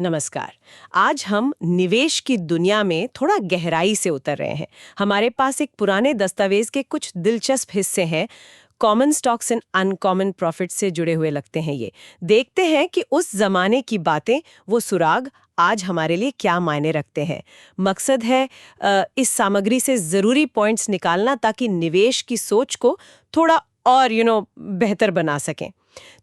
नमस्कार। आज हम निवेश की दुनिया में थोड़ा गहराई से उतर रहे हैं। हमारे पास एक पुराने दस्तावेज के कुछ दिलचस्प हिस्से हैं। Common stocks and uncommon profit से जुड़े हुए लगते हैं ये। देखते हैं कि उस जमाने की बातें, वो सुराग आज हमारे लिए क्या मायने रखते हैं। मकसद है इस सामग्री से जरूरी पॉइंट्स निकालना ताकि निवेश की सोच को थोड़ा और बेहतर बना सकें।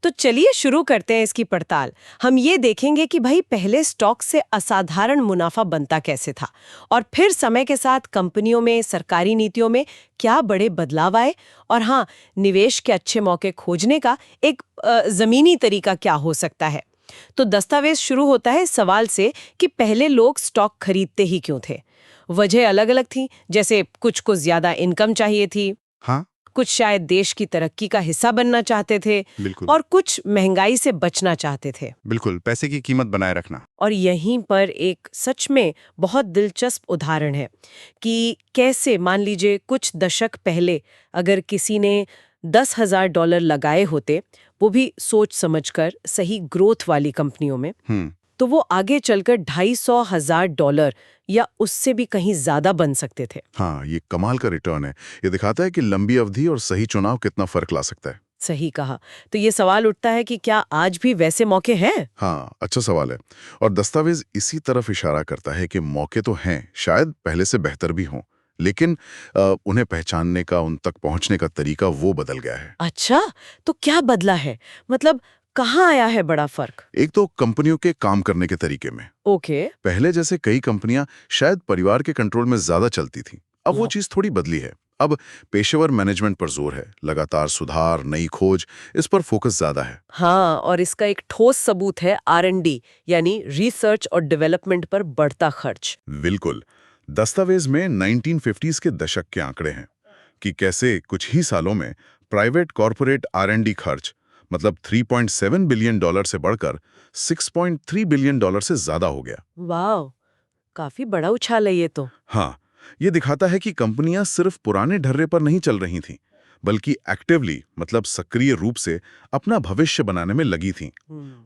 तो चलिए शुरू करते हैं इसकी पड़ताल। हम ये देखेंगे कि भाई पहले स्टॉक से असाधारण मुनाफा बनता कैसे था और फिर समय के साथ कंपनियों में, सरकारी नीतियों में क्या बड़े बदलाव आए, और हाँ, निवेश के अच्छे मौके खोजने का एक जमीनी तरीका क्या हो सकता है। तो दस्तावेज शुरू होता है सवाल से कि पहले लोग स्टॉक खरीदते ही क्यों थे। वजह अलग अलग थी, जैसे कुछ को ज्यादा इनकम चाहिए थी, हाँ, कुछ शायद देश की तरक्की का हिस्सा बनना चाहते थे, बिल्कुल। और कुछ महंगाई से बचना चाहते थे। बिल्कुल, पैसे की कीमत बनाए रखना। और यहीं पर एक सच में बहुत दिलचस्प उदाहरण है कि कैसे, मान लीजिए कुछ दशक पहले अगर किसी ने $10,000 लगाए होते, वो भी सोच समझकर सही ग्रोथ वाली कंपनियों में, तो वो आगे चलकर $250,000 या उससे भी कहीं ज्यादा बन सकते थे। हाँ, ये कमाल का रिटर्न है। ये दिखाता है कि लंबी अवधि और सही चुनाव कितना फर्क ला सकता है। सही कहा। तो ये सवाल उठता है कि क्या आज भी वैसे मौके हैं? हाँ, अच्छा सवाल है। और दस्तावेज इसी तरफ इशारा करता है कि मौके तो हैं, शायद पहले से बेहतर भी हों, लेकिन उन्हें पहचानने का, उन तक पहुंचने का तरीका वो बदल गया है। अच्छा, तो क्या बदला है? मतलब कहाँ आया है बड़ा फर्क? एक तो कंपनियों के काम करने के तरीके में। ओके। पहले जैसे कई कंपनियां शायद परिवार के कंट्रोल में ज्यादा चलती थीं। अब वो चीज थोड़ी बदली है। अब पेशेवर मैनेजमेंट पर जोर है, लगातार सुधार, नई खोज, इस पर फोकस ज्यादा है। हाँ, और इसका एक ठोस सबूत है R&D, यानी रिसर्च और डेवलपमेंट पर बढ़ता खर्च। बिल्कुल। दस्तावेज में 1950s के दशक के आंकड़े हैं कि कैसे कुछ ही सालों में प्राइवेट कॉरपोरेट R&D खर्च मतलब $3.7 बिलियन से बढ़कर $6.3 बिलियन से ज्यादा हो गया। वाह, काफी बड़ा उछाल है ये तो। हाँ, ये दिखाता है कि कंपनियां सिर्फ पुराने ढर्रे पर नहीं चल रही थीं, बल्कि एक्टिवली मतलब सक्रिय रूप से अपना भविष्य बनाने में लगी थीं।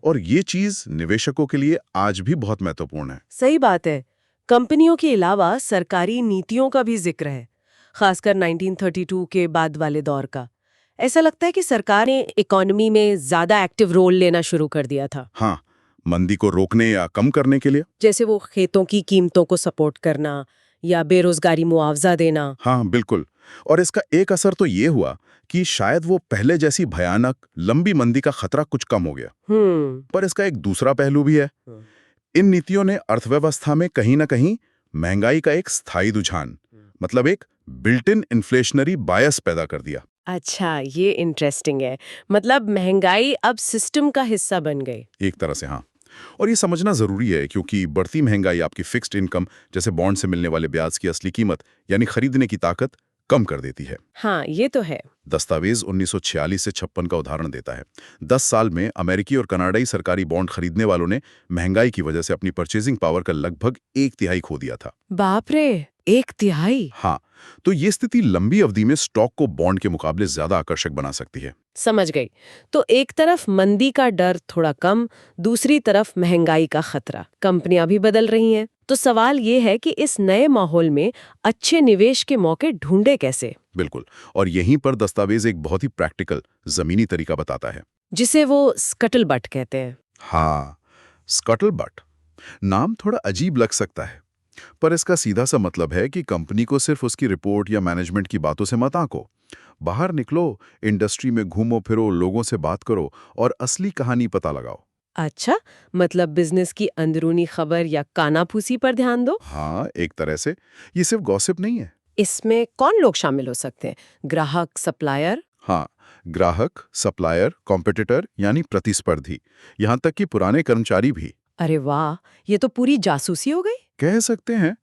और ये चीज निवेशकों के लिए आज भी बहुत महत्वपूर्ण है। सही बात है। कंपनियों के अलावा सरकारी नीतियों का भी जिक्र है, खासकर 1932 के बाद वाले दौर का। ऐसा लगता है कि सरकार ने इकोनॉमी में ज्यादा एक्टिव रोल लेना शुरू कर दिया था। हाँ, मंदी को रोकने या कम करने के लिए। जैसे वो खेतों की कीमतों को सपोर्ट करना या बेरोजगारी मुआवजा देना। हाँ, बिल्कुल। और इसका एक असर तो ये हुआ कि शायद वो पहले जैसी भयानक लंबी मंदी का खतरा कुछ कम हो गया। पर इसका एक दूसरा पहलू भी है। इन नीतियों ने अर्थव्यवस्था में कहीं ना कहीं महंगाई का एक स्थायी रुझान, मतलब एक बिल्ट इन इन्फ्लेशनरी बायस पैदा कर दिया। अच्छा, ये इंटरेस्टिंग है। मतलब महंगाई अब सिस्टम का हिस्सा बन गई। एक तरह से हाँ। और ये समझना जरूरी है क्योंकि बढ़ती महंगाई आपकी फिक्स्ड इनकम जैसे बॉन्ड से मिलने वाले ब्याज की असली कीमत यानी खरीदने की ताकत कम कर देती है। हाँ, ये तो है। दस्तावेज 1946 से 56 का उदाहरण देता है। 10 साल में अमेरिकी और कनाडाई सरकारी बॉन्ड खरीदने वालों ने महंगाई की वजह से अपनी परचेजिंग पावर का लगभग 1/3 खो दिया था। बाप रे, 1/3? हाँ, तो ये स्थिति लंबी अवधि में स्टॉक को बॉन्ड के मुकाबले ज्यादा आकर्षक बना सकती है। समझ गई। तो एक तरफ मंदी का डर थोड़ा कम, दूसरी तरफ महंगाई का खतरा। कंपनियां भी बदल रही हैं। तो सवाल ये है कि इस नए माहौल में अच्छे निवेश के मौके ढूंढे कैसे? बिल्कुल। और यहीं पर दस्तावेज एक बहुत ही प्रैक्टिकल जमीनी तरीका बताता है, जिसे वो स्कटल बट कहते हैं। हाँ, स्कटल बट। नाम थोड़ा अजीब लग सकता है, पर इसका सीधा सा मतलब है कि कंपनी को सिर्फ उसकी रिपोर्ट या मैनेजमेंट की बातों से मत आंको। बाहर निकलो, इंडस्ट्री में घूमो फिरो, लोगों से बात करो और असली कहानी पता लगाओ। अच्छा, मतलब बिजनेस की अंदरूनी खबर या कानाफूसी पर ध्यान दो। हाँ, एक तरह से ये सिर्फ गॉसिप नहीं है। इसमें कौन लोग शामिल हो सकते हैं? ग्राहक, सप्लायर? हाँ, ग्राहक, सप्लायर, कॉम्पिटिटर यानी प्रतिस्पर्धी, यहाँ तक कि पुराने कर्मचारी भी। अरे वाह, ये तो पूरी जासूसी हो गई। कह सकते हैं।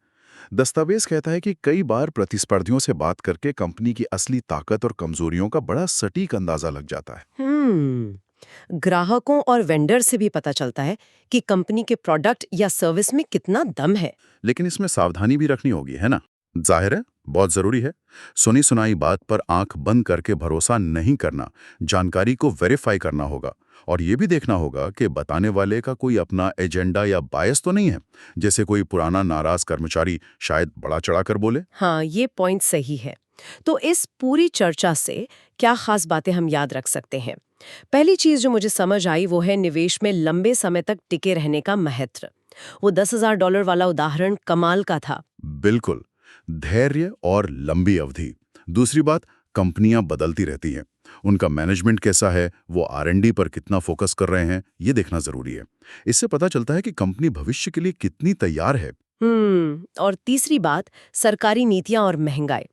दस्तावेज कहता है कि कई बार प्रतिस्पर्धियों से बात करके कंपनी की असली ताकत और कमजोरियों का बड़ा सटीक अंदाजा लग जाता है। ग्राहकों और वेंडर से भी पता चलता है कि कंपनी के प्रोडक्ट या सर्विस में कितना दम है। लेकिन इसमें सावधानी भी रखनी होगी, है ना? जाहिर है, बहुत जरूरी है। सुनी सुनाई बात पर आंख बंद करके भरोसा नहीं करना, जानकारी को वेरीफाई करना होगा और ये भी देखना होगा कि बताने वाले का कोई अपना एजेंडा या बायस तो नहीं है, जैसे कोई पुराना नाराज कर्मचारी शायद बड़ा चढ़ाकर बोले। हाँ, ये पॉइंट सही है। तो इस पूरी चर्चा से क्या खास बातें हम याद रख सकते हैं? पहली चीज जो मुझे समझ आई वो है निवेश में लंबे समय तक टिके रहने का महत्व। वो $10,000 वाला उदाहरण कमाल का था। बिल्कुल, धैर्य और लंबी अवधि। दूसरी बात, कंपनियां बदलती रहती हैं, उनका मैनेजमेंट कैसा है, वो R&D पर कितना फोकस कर रहे हैं, ये देखना जरूरी है। इससे पता चलता है कि कंपनी भविष्य के लिए कितनी तैयार है। और तीसरी बात, सरकारी नीतियां और महंगाई।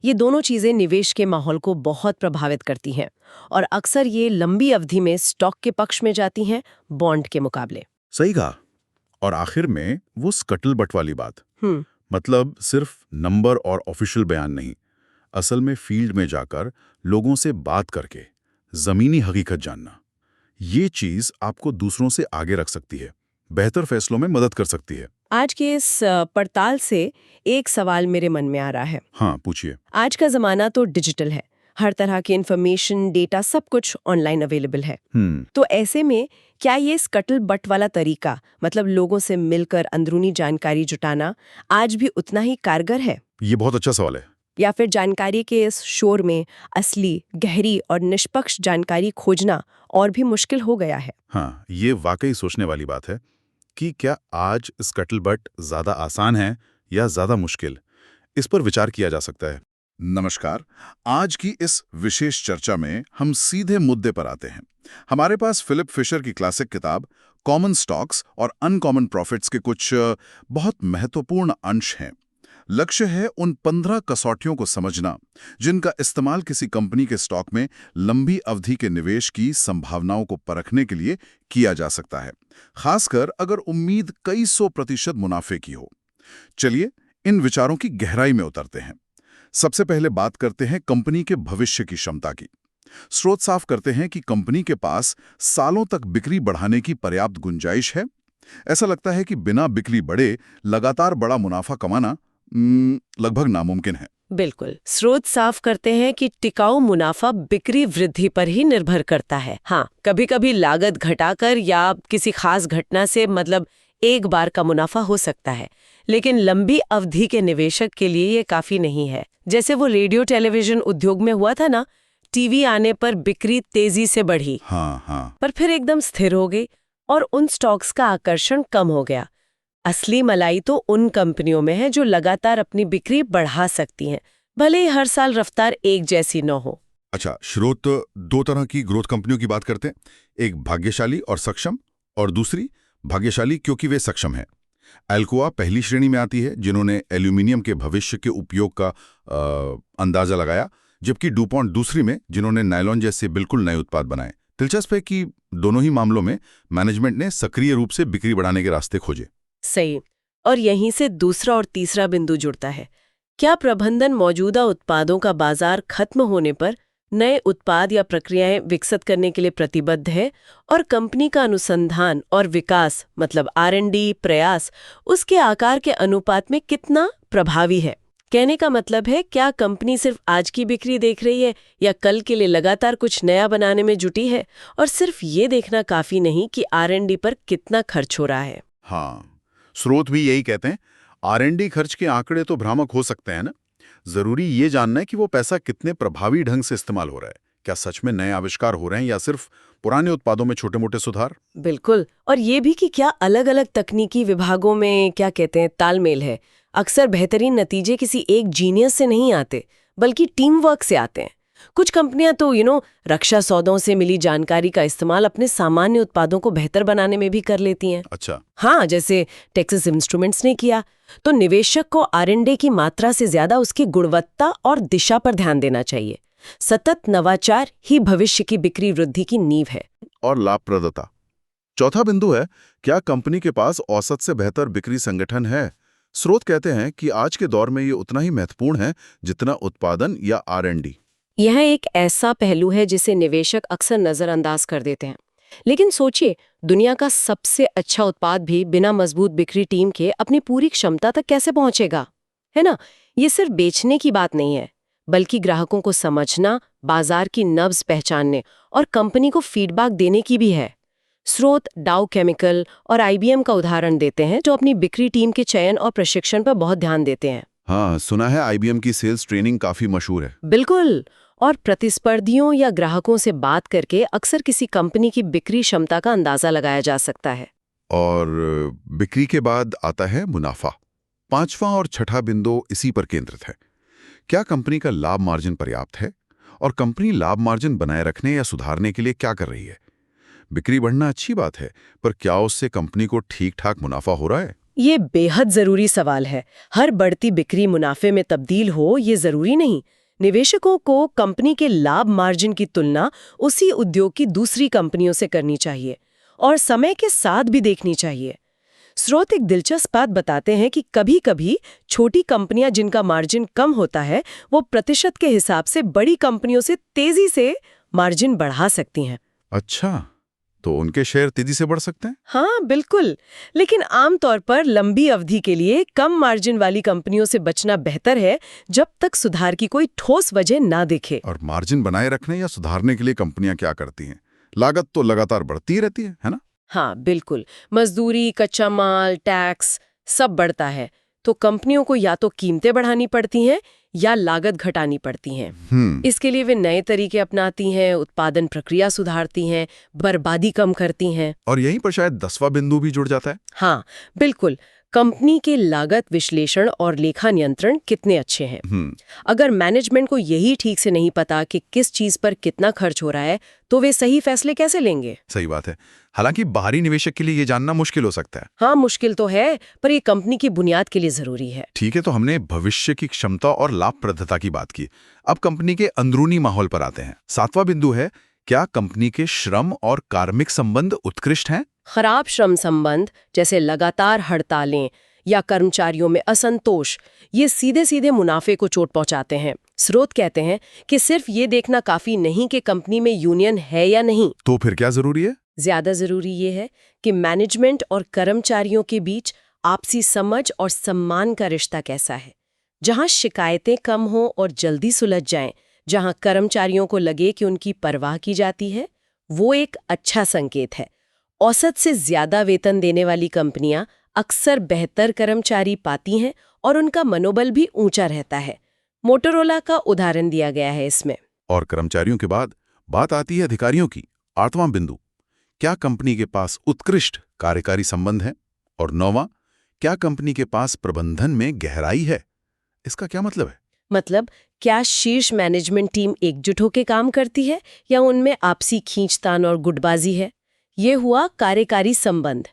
ये दोनों चीजें निवेश के माहौल को बहुत प्रभावित करती हैं और अक्सर ये लंबी अवधि में स्टॉक के पक्ष में जाती हैं बॉन्ड के मुकाबले। सही कहा। और आखिर में वो स्कटलबट वाली बात, हम्म मतलब सिर्फ नंबर और ऑफिशियल बयान नहीं, असल में फील्ड में जाकर लोगों से बात करके जमीनी हकीकत जानना, ये चीज आपको दूसरों से आगे रख सकती है, बेहतर फैसलों में मदद कर सकती है। आज के इस पड़ताल से एक सवाल मेरे मन में आ रहा है। हाँ, पूछिए। आज का जमाना तो डिजिटल है, हर तरह की इंफॉर्मेशन, डेटा सब कुछ ऑनलाइन अवेलेबल है। तो ऐसे में क्या ये स्कटल बट वाला तरीका, मतलब लोगों से मिलकर अंदरूनी जानकारी जुटाना, आज भी उतना ही कारगर है? ये बहुत अच्छा सवाल है। या फिर जानकारी के इस शोर में असली, गहरी और निष्पक्ष जानकारी खोजना और भी मुश्किल हो गया है? हाँ, ये वाकई सोचने वाली बात है कि क्या आज स्कटलबट ज्यादा आसान है या ज्यादा मुश्किल। इस पर विचार किया जा सकता है। नमस्कार, आज की इस विशेष चर्चा में हम सीधे मुद्दे पर आते हैं। हमारे पास फिलिप फिशर की क्लासिक किताब कॉमन स्टॉक्स और अनकॉमन प्रॉफिट्स के कुछ बहुत महत्वपूर्ण अंश हैं। लक्ष्य है उन 15 कसौटियों को समझना जिनका इस्तेमाल किसी कंपनी के स्टॉक में लंबी अवधि के निवेश की संभावनाओं को परखने के लिए किया जा सकता है, खासकर अगर उम्मीद कई 100% मुनाफे की हो। चलिए इन विचारों की गहराई में उतरते हैं। सबसे पहले बात करते हैं कंपनी के भविष्य की क्षमता की। स्रोत साफ करते हैं कि कंपनी के पास सालों तक बिक्री बढ़ाने की पर्याप्त गुंजाइश है। ऐसा लगता है कि बिना बिक्री बढ़े लगातार बड़ा मुनाफा कमाना लगभग नामुमकिन है। बिल्कुल, स्रोत साफ करते हैं कि टिकाऊ मुनाफा बिक्री वृद्धि पर ही निर्भर करता है। हाँ, कभी-कभी लागत घटाकर या किसी खास घटना से, मतलब एक बार का मुनाफा हो सकता है, लेकिन लंबी अवधि के निवेशक के लिए ये काफी नहीं है। जैसे वो रेडियो टेलीविजन उद्योग में हुआ था ना, टीवी आने पर बिक्री तेजी से बढ़ी, हाँ, पर फिर एकदम स्थिर हो गई और उन स्टॉक्स का आकर्षण कम हो गया। असली मलाई तो उन कंपनियों में है जो लगातार अपनी बिक्री बढ़ा सकती हैं, भले ही हर साल रफ्तार एक जैसी न हो। अच्छा, स्रोत दो तरह की ग्रोथ कंपनियों की बात करते हैं, एक भाग्यशाली और सक्षम, और दूसरी भाग्यशाली क्योंकि वे सक्षम हैं। एल्कोआ पहली श्रेणी में आती है, जिन्होंने एल्यूमिनियम के भविष्य के उपयोग का अंदाजा लगाया, जबकि डुपॉन्ट दूसरी में, जिन्होंने नायलॉन जैसे बिल्कुल नए उत्पाद बनाए। दिलचस्प है कि दोनों ही मामलों में मैनेजमेंट ने सक्रिय रूप से बिक्री बढ़ाने के रास्ते खोजे। सही। और यहीं से दूसरा और तीसरा बिंदु जुड़ता है। क्या प्रबंधन मौजूदा उत्पादों का बाजार खत्म होने पर नए उत्पाद या प्रक्रियाएं विकसित करने के लिए प्रतिबद्ध है, और कंपनी का अनुसंधान और विकास, मतलब R&D प्रयास, उसके आकार के अनुपात में कितना प्रभावी है? कहने का मतलब है, क्या कंपनी सिर्फ आज की बिक्री देख रही है या कल के लिए लगातार कुछ नया बनाने में जुटी है? और सिर्फ ये देखना काफी नहीं कि R&D पर कितना खर्च हो रहा है। हाँ, स्रोत भी यही कहते हैं। R&D खर्च के आंकड़े तो भ्रामक हो सकते हैं ना, जरूरी ये जानना है कि वो पैसा कितने प्रभावी ढंग से इस्तेमाल हो रहा है। क्या सच में नए आविष्कार हो रहे हैं या सिर्फ पुराने उत्पादों में छोटे-मोटे सुधार? बिल्कुल। और ये भी कि क्या अलग-अलग तकनीकी विभागों में, क्या कहते हैं, तालमेल है। अक्सर बेहतरीन नतीजे किसी एक जीनियस से नहीं आते, बल्कि टीम वर्क से आते हैं। कुछ कंपनियां तो रक्षा सौदों से मिली जानकारी का इस्तेमाल अपने सामान्य उत्पादों को बेहतर बनाने में भी कर लेती हैं। अच्छा। हाँ, जैसे टेक्सास इंस्ट्रूमेंट्स ने किया। तो निवेशक को R&D की मात्रा से ज्यादा उसकी गुणवत्ता और दिशा पर ध्यान देना चाहिए। सतत नवाचार ही भविष्य की बिक्री वृद्धि की नींव है। और लाभप्रदता। चौथा बिंदु है, क्या कंपनी के पास औसत से बेहतर बिक्री संगठन है? स्रोत कहते हैं कि आज के दौर में ये उतना ही महत्वपूर्ण है जितना उत्पादन या R&D। यह एक ऐसा पहलू है जिसे निवेशक अक्सर नजरअंदाज कर देते हैं। लेकिन सोचिए, दुनिया का सबसे अच्छा उत्पाद भी बिना मजबूत बिक्री टीम के अपनी पूरी क्षमता तक कैसे पहुंचेगा? है ना? ये सिर्फ बेचने की बात नहीं है, बल्कि ग्राहकों को समझना, बाजार की नब्ज पहचानने और कंपनी को फीडबैक देने की भी है। स्रोत डाउ केमिकल और IBM का उदाहरण देते हैं, जो अपनी बिक्री टीम के चयन और प्रशिक्षण पर बहुत ध्यान देते हैं। हाँ, सुना है IBM की सेल्स ट्रेनिंग काफी मशहूर है। बिल्कुल। और प्रतिस्पर्धियों या ग्राहकों से बात करके अक्सर किसी कंपनी की बिक्री क्षमता का अंदाजा लगाया जा सकता है। और बिक्री के बाद आता है मुनाफा। पांचवा और छठा बिंदु इसी पर केंद्रित है। क्या कंपनी का लाभ मार्जिन पर्याप्त है और कंपनी लाभ मार्जिन बनाए रखने या सुधारने के लिए क्या कर रही है? बिक्री बढ़ना अच्छी बात है, पर क्या उससे कंपनी को ठीक ठाक मुनाफा हो रहा है? ये बेहद जरूरी सवाल है। हर बढ़ती बिक्री मुनाफे में तब्दील हो, ये जरूरी नहीं। निवेशकों को कंपनी के लाभ मार्जिन की तुलना उसी उद्योग की दूसरी कंपनियों से करनी चाहिए और समय के साथ भी देखनी चाहिए। स्रोत एक दिलचस्प बात बताते हैं कि कभी-कभी छोटी कंपनियां जिनका मार्जिन कम होता है, वो प्रतिशत के हिसाब से बड़ी कंपनियों से तेजी से मार्जिन बढ़ा सकती हैं। अच्छा, तो उनके शेयर तेजी से बढ़ सकते हैं? हाँ, बिल्कुल। लेकिन आमतौर पर लंबी अवधि के लिए कम मार्जिन वाली कंपनियों से बचना बेहतर है, जब तक सुधार की कोई ठोस वजह ना दिखे। और मार्जिन बनाए रखने या सुधारने के लिए कंपनियां क्या करती हैं? लागत तो लगातार बढ़ती ही रहती है ना? हाँ, बिल्कुल। मजदूरी, कच्चा माल, टैक्स सब बढ़ता है, तो कंपनियों को या तो कीमतें बढ़ानी पड़ती हैं या लागत घटानी पड़ती हैं। इसके लिए वे नए तरीके अपनाती हैं, उत्पादन प्रक्रिया सुधारती हैं, बर्बादी कम करती हैं। और यहीं पर शायद 10वां बिंदु भी जुड़ जाता है। हाँ, बिल्कुल। कंपनी के लागत विश्लेषण और लेखा नियंत्रण कितने अच्छे हैं। अगर मैनेजमेंट को यही ठीक से नहीं पता कि किस चीज पर कितना खर्च हो रहा है, तो वे सही फैसले कैसे लेंगे? सही बात है। हालांकि बाहरी निवेशक के लिए ये जानना मुश्किल हो सकता है। हाँ, मुश्किल तो है, पर ये कंपनी की बुनियाद के लिए जरूरी है। ठीक है, तो हमने भविष्य की क्षमता और लाभप्रदता की बात की। अब कंपनी के अंदरूनी माहौल पर आते हैं। 7वां बिंदु है, क्या कंपनी के श्रम और कार्मिक संबंध उत्कृष्ट हैं? खराब श्रम संबंध, जैसे लगातार हड़तालें या कर्मचारियों में असंतोष, ये सीधे सीधे मुनाफे को चोट पहुंचाते हैं। स्रोत कहते हैं कि सिर्फ ये देखना काफी नहीं कि कंपनी में यूनियन है या नहीं। तो फिर क्या जरूरी है? ज्यादा जरूरी ये है कि मैनेजमेंट और कर्मचारियों के बीच आपसी समझ और सम्मान का रिश्ता कैसा है। जहां शिकायतें कम हो और जल्दी सुलझ जाएं, जहां कर्मचारियों को लगे कि उनकी परवाह की जाती है, वो एक अच्छा संकेत है। औसत से ज्यादा वेतन देने वाली कंपनियां अक्सर बेहतर कर्मचारी पाती हैं और उनका मनोबल भी ऊंचा रहता है। मोटोरोला का उदाहरण दिया गया है इसमें। और कर्मचारियों के बाद बात आती है अधिकारियों की। 8वां बिंदु, क्या कंपनी के पास उत्कृष्ट कार्यकारी संबंध है? और 9वां, क्या कंपनी के पास प्रबंधन में गहराई है? इसका क्या मतलब है? मतलब, क्या शीर्ष मैनेजमेंट टीम एकजुट होकर काम करती है या उनमें आपसी खींचतान और गुटबाजी है? ये हुआ कार्यकारी संबंध।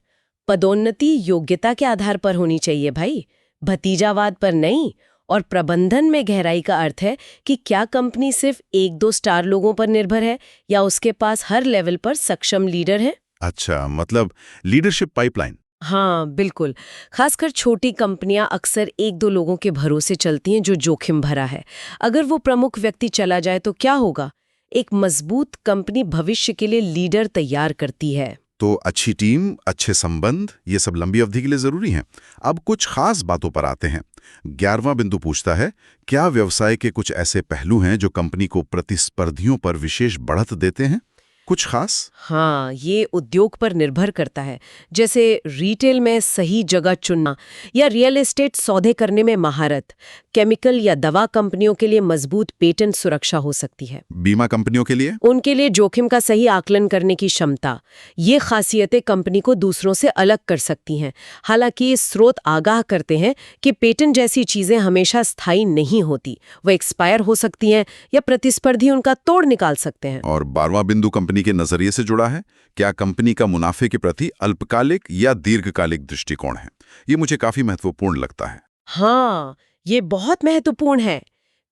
पदोन्नति योग्यता के आधार पर होनी चाहिए भाई, भतीजावाद पर नहीं। और प्रबंधन में गहराई का अर्थ है कि क्या कंपनी सिर्फ 1-2 स्टार लोगों पर निर्भर है या उसके पास हर लेवल पर सक्षम लीडर है। अच्छा, मतलब लीडरशिप पाइपलाइन। हाँ, बिल्कुल। खासकर छोटी कंपनियां अक्सर 1-2 लोगों के भरोसे चलती हैं, जो जोखिम भरा है। अगर वो प्रमुख व्यक्ति चला जाए तो क्या होगा? एक मजबूत कंपनी भविष्य के लिए लीडर तैयार करती है। तो अच्छी टीम, अच्छे संबंध, ये सब लंबी अवधि के लिए जरूरी हैं। अब कुछ खास बातों पर आते हैं। 11वां बिंदु पूछता है, क्या व्यवसाय के कुछ ऐसे पहलू हैं जो कंपनी को प्रतिस्पर्धियों पर विशेष बढ़त देते हैं? कुछ खास? हाँ, ये उद्योग पर निर्भर करता है। जैसे रिटेल में सही जगह चुनना या रियल एस्टेट सौदे करने में महारत। केमिकल या दवा कंपनियों के लिए मजबूत पेटेंट सुरक्षा हो सकती है। बीमा कंपनियों के लिए? उनके लिए जोखिम का सही आकलन करने की क्षमता। ये खासियतें कंपनी को दूसरों से अलग कर सकती हैं। हालांकि ये स्रोत आगाह करते हैं कि पेटेंट जैसी चीजें हमेशा स्थायी नहीं होती, वो एक्सपायर हो सकती हैं या प्रतिस्पर्धी उनका तोड़ निकाल सकते हैं। और 12वां बिंदु कंपनी के नजरिए से जुड़ा है, क्या कंपनी का मुनाफे के प्रति अल्पकालिक या दीर्घकालिक दृष्टिकोण है? ये मुझे काफी महत्वपूर्ण लगता है। हाँ, ये बहुत महत्वपूर्ण है।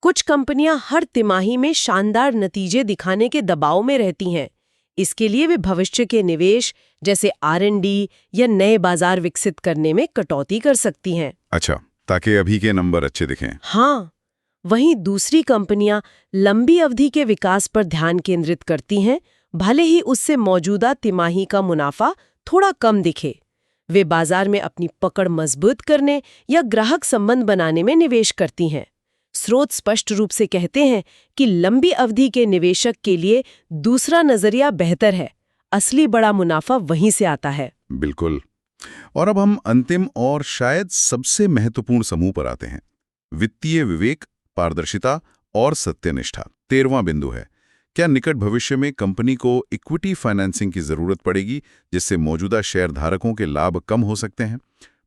कुछ कंपनियां हर तिमाही में शानदार नतीजे दिखाने के दबाव में रहती हैं। इसके लिए वे भविष्य के निवेश जैसे R&D या नए बाजार विकसित करने में कटौती कर सकती हैं। अच्छा, ताकि अभी के नंबर अच्छे दिखें। हाँ, वहीं दूसरी कंपनियां लंबी अवधि के विकास पर ध्यान केंद्रित करती हैं, भले ही उससे मौजूदा तिमाही का मुनाफा थोड़ा कम दिखे। वे बाजार में अपनी पकड़ मजबूत करने या ग्राहक संबंध बनाने में निवेश करती हैं। स्रोत स्पष्ट रूप से कहते हैं कि लंबी अवधि के निवेशक के लिए दूसरा नजरिया बेहतर है। असली बड़ा मुनाफा वहीं से आता है। बिल्कुल। और अब हम अंतिम और शायद सबसे महत्वपूर्ण समूह पर आते हैं। वित्तीय विवेक, पारदर्शिता और सत्यनिष्ठा 13वां बिंदु है। क्या निकट भविष्य में कंपनी को इक्विटी फाइनेंसिंग की जरूरत पड़ेगी, जिससे मौजूदा शेयरधारकों के लाभ कम हो सकते हैं?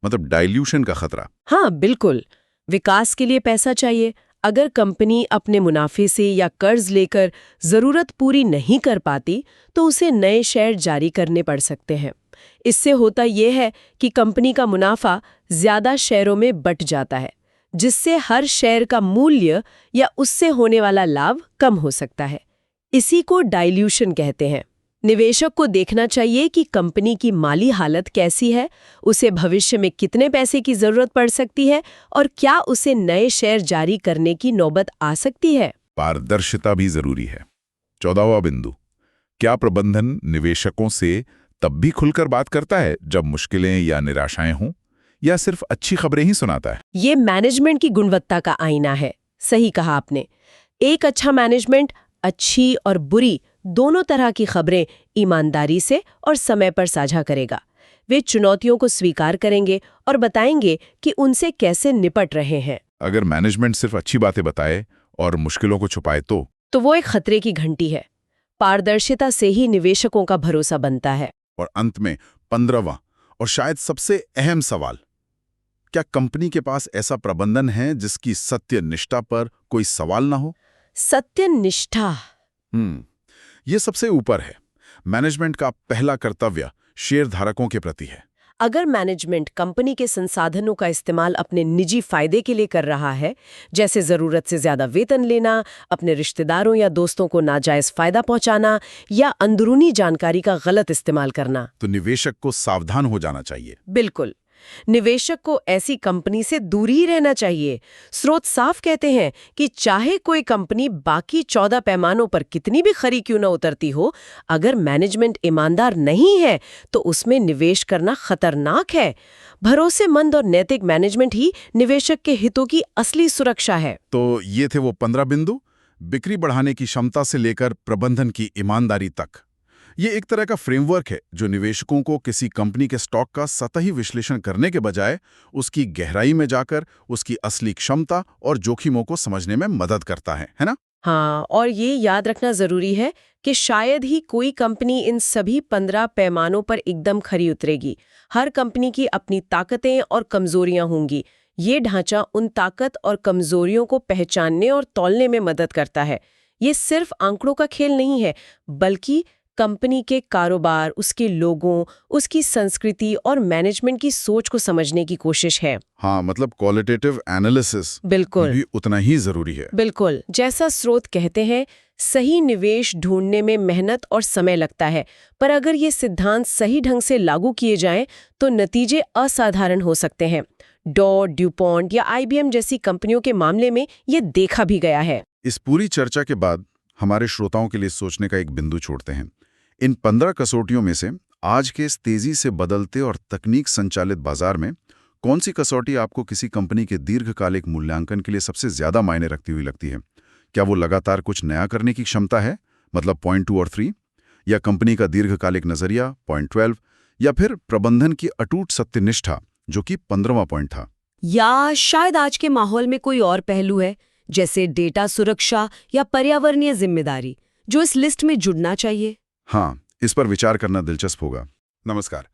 मतलब डाइल्यूशन का खतरा। हाँ, बिल्कुल। विकास के लिए पैसा चाहिए। अगर कंपनी अपने मुनाफे से या कर्ज लेकर जरूरत पूरी नहीं कर पाती, तो उसे नए शेयर जारी करने पड़ सकते हैं। इससे होता यह है कि कंपनी का मुनाफा ज्यादा शेयरों में बंट जाता है, जिससे हर शेयर का मूल्य या उससे होने वाला लाभ कम हो सकता है। इसी को डाइल्यूशन कहते हैं। निवेशक को देखना चाहिए कि कंपनी की माली हालत कैसी है, उसे भविष्य में कितने पैसे की जरूरत पड़ सकती है और क्या उसे नए शेयर जारी करने की नौबत आ सकती है। पारदर्शिता भी जरूरी है। 14वां बिंदु, क्या प्रबंधन निवेशकों से तब भी खुलकर बात करता है जब मुश्किलें या निराशाएं हों, या सिर्फ अच्छी खबरें ही सुनाता है? ये मैनेजमेंट की गुणवत्ता का आईना है। सही कहा आपने। एक अच्छा मैनेजमेंट अच्छी और बुरी दोनों तरह की खबरें ईमानदारी से और समय पर साझा करेगा। वे चुनौतियों को स्वीकार करेंगे और बताएंगे कि उनसे कैसे निपट रहे हैं। अगर मैनेजमेंट सिर्फ अच्छी बातें बताए और मुश्किलों को छुपाए तो वो एक खतरे की घंटी है। पारदर्शिता से ही निवेशकों का भरोसा बनता है। और अंत में 15वां और शायद सबसे अहम सवाल, क्या कंपनी के पास ऐसा प्रबंधन है जिसकी सत्यनिष्ठा पर कोई सवाल ना हो? सत्यनिष्ठा ये सबसे ऊपर है। मैनेजमेंट का पहला कर्तव्य शेयरधारकों के प्रति है। अगर मैनेजमेंट कंपनी के संसाधनों का इस्तेमाल अपने निजी फायदे के लिए कर रहा है, जैसे जरूरत से ज्यादा वेतन लेना, अपने रिश्तेदारों या दोस्तों को नाजायज फायदा पहुंचाना या अंदरूनी जानकारी का गलत इस्तेमाल करना, तो निवेशक को सावधान हो जाना चाहिए। बिल्कुल। निवेशक को ऐसी कंपनी से दूर ही रहना चाहिए। स्रोत साफ कहते हैं कि चाहे कोई कंपनी बाकी 14 पैमानों पर कितनी भी खरी क्यों न उतरती हो, अगर मैनेजमेंट ईमानदार नहीं है तो उसमें निवेश करना खतरनाक है। भरोसेमंद और नैतिक मैनेजमेंट ही निवेशक के हितों की असली सुरक्षा है। तो ये थे वो 15 बिंदु, बिक्री बढ़ाने की क्षमता से लेकर प्रबंधन की ईमानदारी तक। ये एक तरह का फ्रेमवर्क है जो निवेशकों को किसी कंपनी के स्टॉक का सतही विश्लेषण करने के बजाय उसकी गहराई में जाकर उसकी असली क्षमता और जोखिमों को समझने में मदद करता है ना? हाँ, और ये याद रखना जरूरी है कि शायद ही कोई कंपनी इन सभी 15 पैमानों पर एकदम खरी उतरेगी। हर कंपनी की अपनी ताकतें और कमजोरियां होंगी। ये ढांचा उन ताकत और कमजोरियों को पहचानने और तौलने में मदद करता है। ये सिर्फ आंकड़ों का खेल नहीं है, बल्कि कंपनी के कारोबार, उसके लोगों, उसकी संस्कृति और मैनेजमेंट की सोच को समझने की कोशिश है। हाँ, मतलब क्वालिटेटिव एनालिसिस बिल्कुल भी उतना ही जरूरी है। बिल्कुल। जैसा स्रोत कहते हैं, सही निवेश ढूंढने में मेहनत और समय लगता है, पर अगर ये सिद्धांत सही ढंग से लागू किए जाएं तो नतीजे असाधारण हो सकते हैं। डॉ, ड्यूपॉन्ट या IBM जैसी कंपनियों के मामले में ये देखा भी गया है। इस पूरी चर्चा के बाद हमारे श्रोताओं के लिए सोचने का एक बिंदु छोड़ते हैं। इन 15 कसौटियों में से आज के इस तेजी से बदलते और तकनीक संचालित बाजार में कौन सी कसौटी आपको किसी कंपनी के दीर्घकालिक मूल्यांकन के लिए सबसे ज्यादा मायने रखती हुई लगती है? क्या वो लगातार कुछ नया करने की क्षमता है, मतलब पॉइंट 2 और 3, या कंपनी का दीर्घकालिक नजरिया पॉइंट 12, या फिर प्रबंधन की अटूट सत्यनिष्ठा जो कि 15वां पॉइंट था? या शायद आज के माहौल में कोई और पहलू है, जैसे डेटा सुरक्षा या पर्यावरणीय जिम्मेदारी, जो इस लिस्ट में जुड़ना चाहिए? हाँ, इस पर विचार करना दिलचस्प होगा। नमस्कार।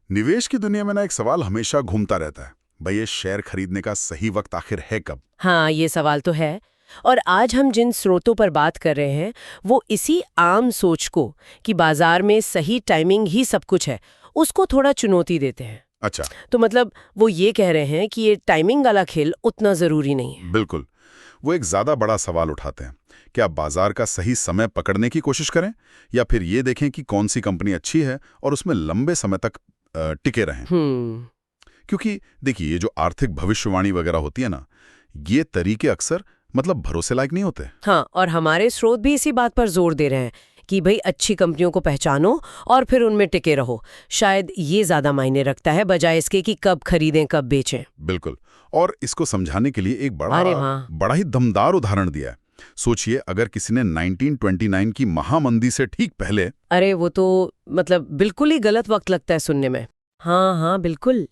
निवेश की दुनिया में ना एक सवाल हमेशा घूमता रहता है, भाई ये शेयर खरीदने का सही वक्त आखिर है कब? हाँ, ये सवाल तो है। और आज हम जिन स्रोतों पर बात कर रहे हैं वो इसी आम सोच को कि बाजार में सही टाइमिंग ही सब कुछ है, उसको थोड़ा चुनौती देते हैं। अच्छा, तो मतलब वो ये कह रहे हैं कि ये टाइमिंग वाला खेल उतना जरूरी नहीं है। बिल्कुल। वो एक ज्यादा बड़ा सवाल उठाते हैं, क्या बाजार का सही समय पकड़ने की कोशिश करें या फिर ये देखें कि कौन सी कंपनी अच्छी है और उसमें लंबे समय तक टिके रहें? क्योंकि देखिए, ये जो आर्थिक भविष्यवाणी वगैरह होती है ना, ये तरीके अक्सर मतलब भरोसे लायक नहीं होते। हाँ, और हमारे स्रोत भी इसी बात पर जोर दे रहे हैं कि भाई अच्छी कंपनियों को पहचानो और फिर उनमें टिके रहो। शायद ये ज्यादा मायने रखता है बजाय इसके कि कब खरीदें कब बेचें। बिल्कुल। और इसको समझाने के लिए एक अरे वाह। बड़ा ही दमदार उदाहरण दिया है। सोचिए, अगर किसी ने 1929 की महामंदी से ठीक पहले। अरे वो तो मतलब बिल्कुल ही गलत वक्त लगता है सुनने में। हाँ हाँ बिल्कुल।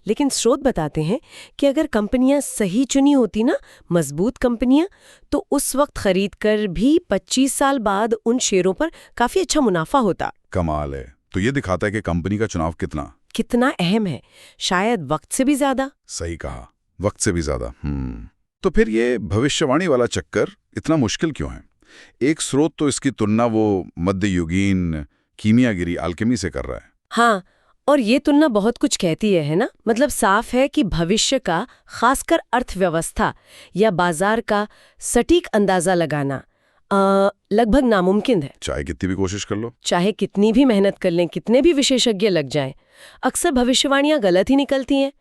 लेकिन स्रोत बताते हैं कि अगर कंपनियां सही चुनी होती ना, मजबूत कंपनियां, तो उस वक्त खरीद कर भी 25 साल बाद उन शेयरों पर काफी अच्छा मुनाफा होता। कमाल है। तो ये दिखाता है कि कंपनी का चुनाव कितना अहम है, शायद वक्त से भी ज्यादा। सही कहा, वक्त से भी ज्यादा। तो फिर ये भविष्यवाणी वाला चक्कर इतना मुश्किल क्यों है? एक स्रोत तो इसकी तुलना वो मध्ययुगीन कीमियागिरी अल्केमी से कर रहा है। हाँ, और ये तुलना बहुत कुछ कहती है ना? मतलब साफ है कि भविष्य का, खासकर अर्थव्यवस्था या बाजार का सटीक अंदाजा लगाना लगभग नामुमकिन है। चाहे कितनी भी कोशिश कर लो, चाहे कितनी भी मेहनत कर लें, कितने भी विशेषज्ञ लग जाएं, अक्सर भविष्यवाणियां गलत ही निकलती हैं।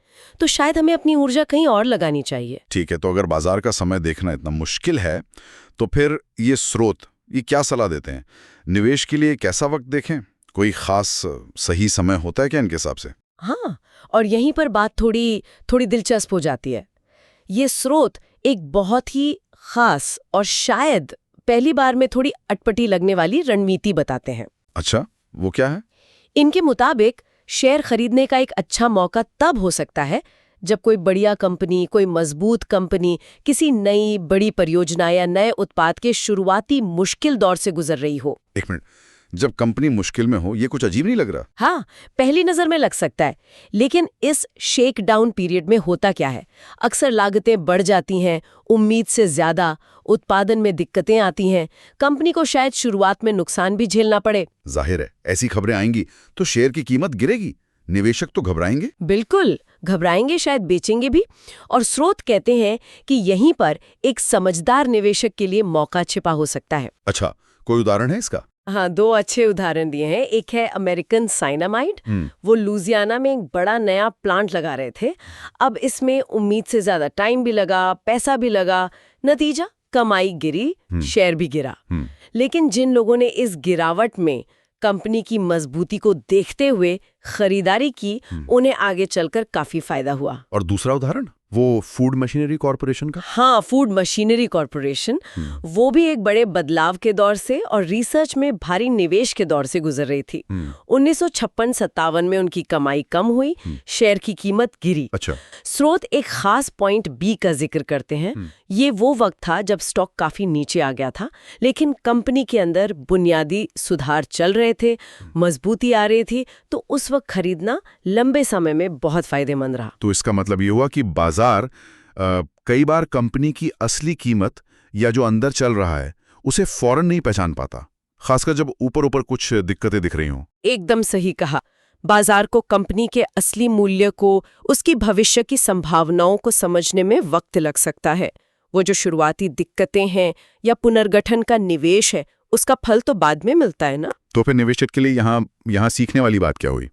तो शायद हमें अपनी ऊर्जा कहीं और लगानी चाहिए। ठीक है, तो अगर बाजार का समय देखना इतना मुश्किल है, तो फिर ये स्रोत ये क्या सलाह देते हैं? निवेश के लिए कैसा वक्त देखें? कोई खास सही समय होता है क्या इनके हिसाब से? हाँ, और यहीं पर बात थोड़ी दिलचस्प हो जाती है। ये स्रोत एक बहुत ही खास और शायद पहली बार में थोड़ी अटपटी लगने वाली रणनीति बताते हैं। अच्छा, वो क्या है? इनके मुताबिक शेयर खरीदने का एक अच्छा मौका तब हो सकता है जब कोई बढ़िया कंपनी, कोई मजबूत कंपनी किसी नई बड़ी परियोजना या नए उत्पाद के शुरुआती मुश्किल दौर से गुजर रही हो। एक मिनट, जब कंपनी मुश्किल में हो, ये कुछ अजीब नहीं लग रहा? हाँ, पहली नजर में लग सकता है, लेकिन इस शेक डाउन पीरियड में होता क्या है? अक्सर लागतें बढ़ जाती हैं, उम्मीद से ज्यादा, उत्पादन में दिक्कतें आती हैं, कंपनी को शायद शुरुआत में नुकसान भी झेलना पड़े। जाहिर है, ऐसी खबरें आएंगी तो शेयर की कीमत गिरेगी, निवेशक तो घबराएंगे। बिल्कुल घबराएंगे, शायद बेचेंगे भी। और स्रोत कहते हैं कि यहीं पर एक समझदार निवेशक के लिए मौका छिपा हो सकता है। अच्छा, कोई उदाहरण है इसका? हाँ, 2 अच्छे उदाहरण दिए हैं। एक है अमेरिकन साइनामाइड। वो लुजियाना में एक बड़ा नया प्लांट लगा रहे थे। अब इसमें उम्मीद से ज्यादा टाइम भी लगा, पैसा भी लगा, नतीजा कमाई गिरी, शेयर भी गिरा। लेकिन जिन लोगों ने इस गिरावट में कंपनी की मजबूती को देखते हुए खरीदारी की, उन्हें आगे चलकर काफी फायदा हुआ। और दूसरा उदाहरण वो फूड मशीनरी कॉर्पोरेशन का? हाँ, फूड मशीनरी कॉर्पोरेशन, वो भी एक बड़े बदलाव के दौर से और रिसर्च में भारी निवेश के दौर से गुजर रही थी। 1956-57 में उनकी कमाई कम हुई, शेयर की कीमत गिरी। अच्छा। स्रोत एक खास पॉइंट बी का जिक्र करते हैं। ये वो वक्त था जब स्टॉक काफी नीचे आ गया था, लेकिन कंपनी के अंदर बुनियादी सुधार चल रहे थे, मजबूती आ रही थी, तो उस वक्त खरीदना लंबे समय में बहुत फायदेमंद रहा। तो इसका मतलब ये हुआ कि बाजार कई बार कंपनी की असली कीमत या जो अंदर चल रहा है उसे फौरन नहीं पहचान पाता, खासकर जब ऊपर ऊपर कुछ दिक्कतें दिख रही हों। एकदम सही कहा। बाजार को कंपनी के असली मूल्य को, उसकी भविष्य की संभावनाओं को समझने में वक्त लग सकता है। वो जो शुरुआती दिक्कतें हैं या पुनर्गठन का निवेश है, उसका फल तो बाद में मिलता है ना। तो फिर निवेशक के लिए यहाँ सीखने वाली बात क्या हुई?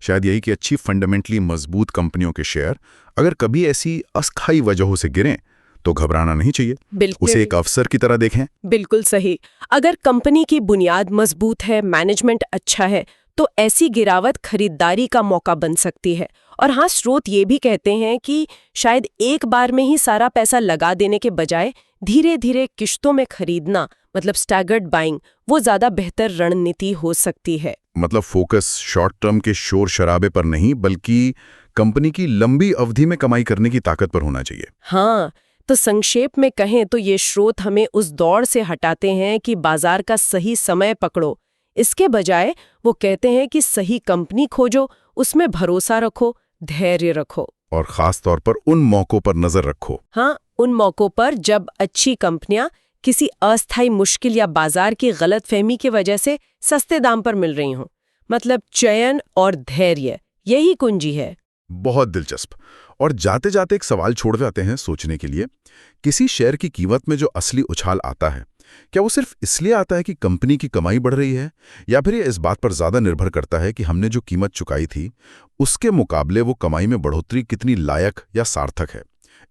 शायद यही कि अच्छी फंडामेंटली मजबूत कंपनियों के शेयर अगर कभी ऐसी अस्थायी वजहों से गिरें तो घबराना नहीं चाहिए, उसे एक अवसर की तरह देखें। बिल्कुल सही। अगर कंपनी की बुनियाद मजबूत है, मैनेजमेंट अच्छा है, तो ऐसी गिरावट खरीदारी का मौका बन सकती है। और हाँ, स्रोत ये भी कहते हैं कि शायद एक बार में ही सारा पैसा लगा देने के बजाय धीरे धीरे किश्तों में खरीदना, मतलब स्टैगर्ड बाइंग, वो ज्यादा बेहतर रणनीति हो सकती है। मतलब फोकस शॉर्ट टर्म के शोर शराबे पर नहीं, बल्कि कंपनी की लंबी अवधि में कमाई करने की ताकत पर होना चाहिए। हाँ, तो संक्षेप में कहें तो ये स्रोत हमें उस दौड़ से हटाते हैं कि बाजार का सही समय पकड़ो। इसके बजाय वो कहते हैं कि सही कंपनी खोजो, उसमें भरोसा रखो, धैर्य रखो, और खास तौर पर उन मौकों पर नजर रखो। हाँ, उन मौकों पर जब अच्छी कंपनियां किसी अस्थायी मुश्किल या बाजार की गलतफहमी की वजह से सस्ते दाम पर मिल रही हों। मतलब चयन और धैर्य, यही कुंजी है। बहुत दिलचस्प। और जाते जाते एक सवाल छोड़ जाते हैं सोचने के लिए, किसी शेयर की कीमत में जो असली उछाल आता है, क्या वो सिर्फ इसलिए आता है कि कंपनी की कमाई बढ़ रही है, या फिर ये इस बात पर ज्यादा निर्भर करता है कि हमने जो कीमत चुकाई थी उसके मुकाबले वो कमाई में बढ़ोतरी कितनी लायक या सार्थक है?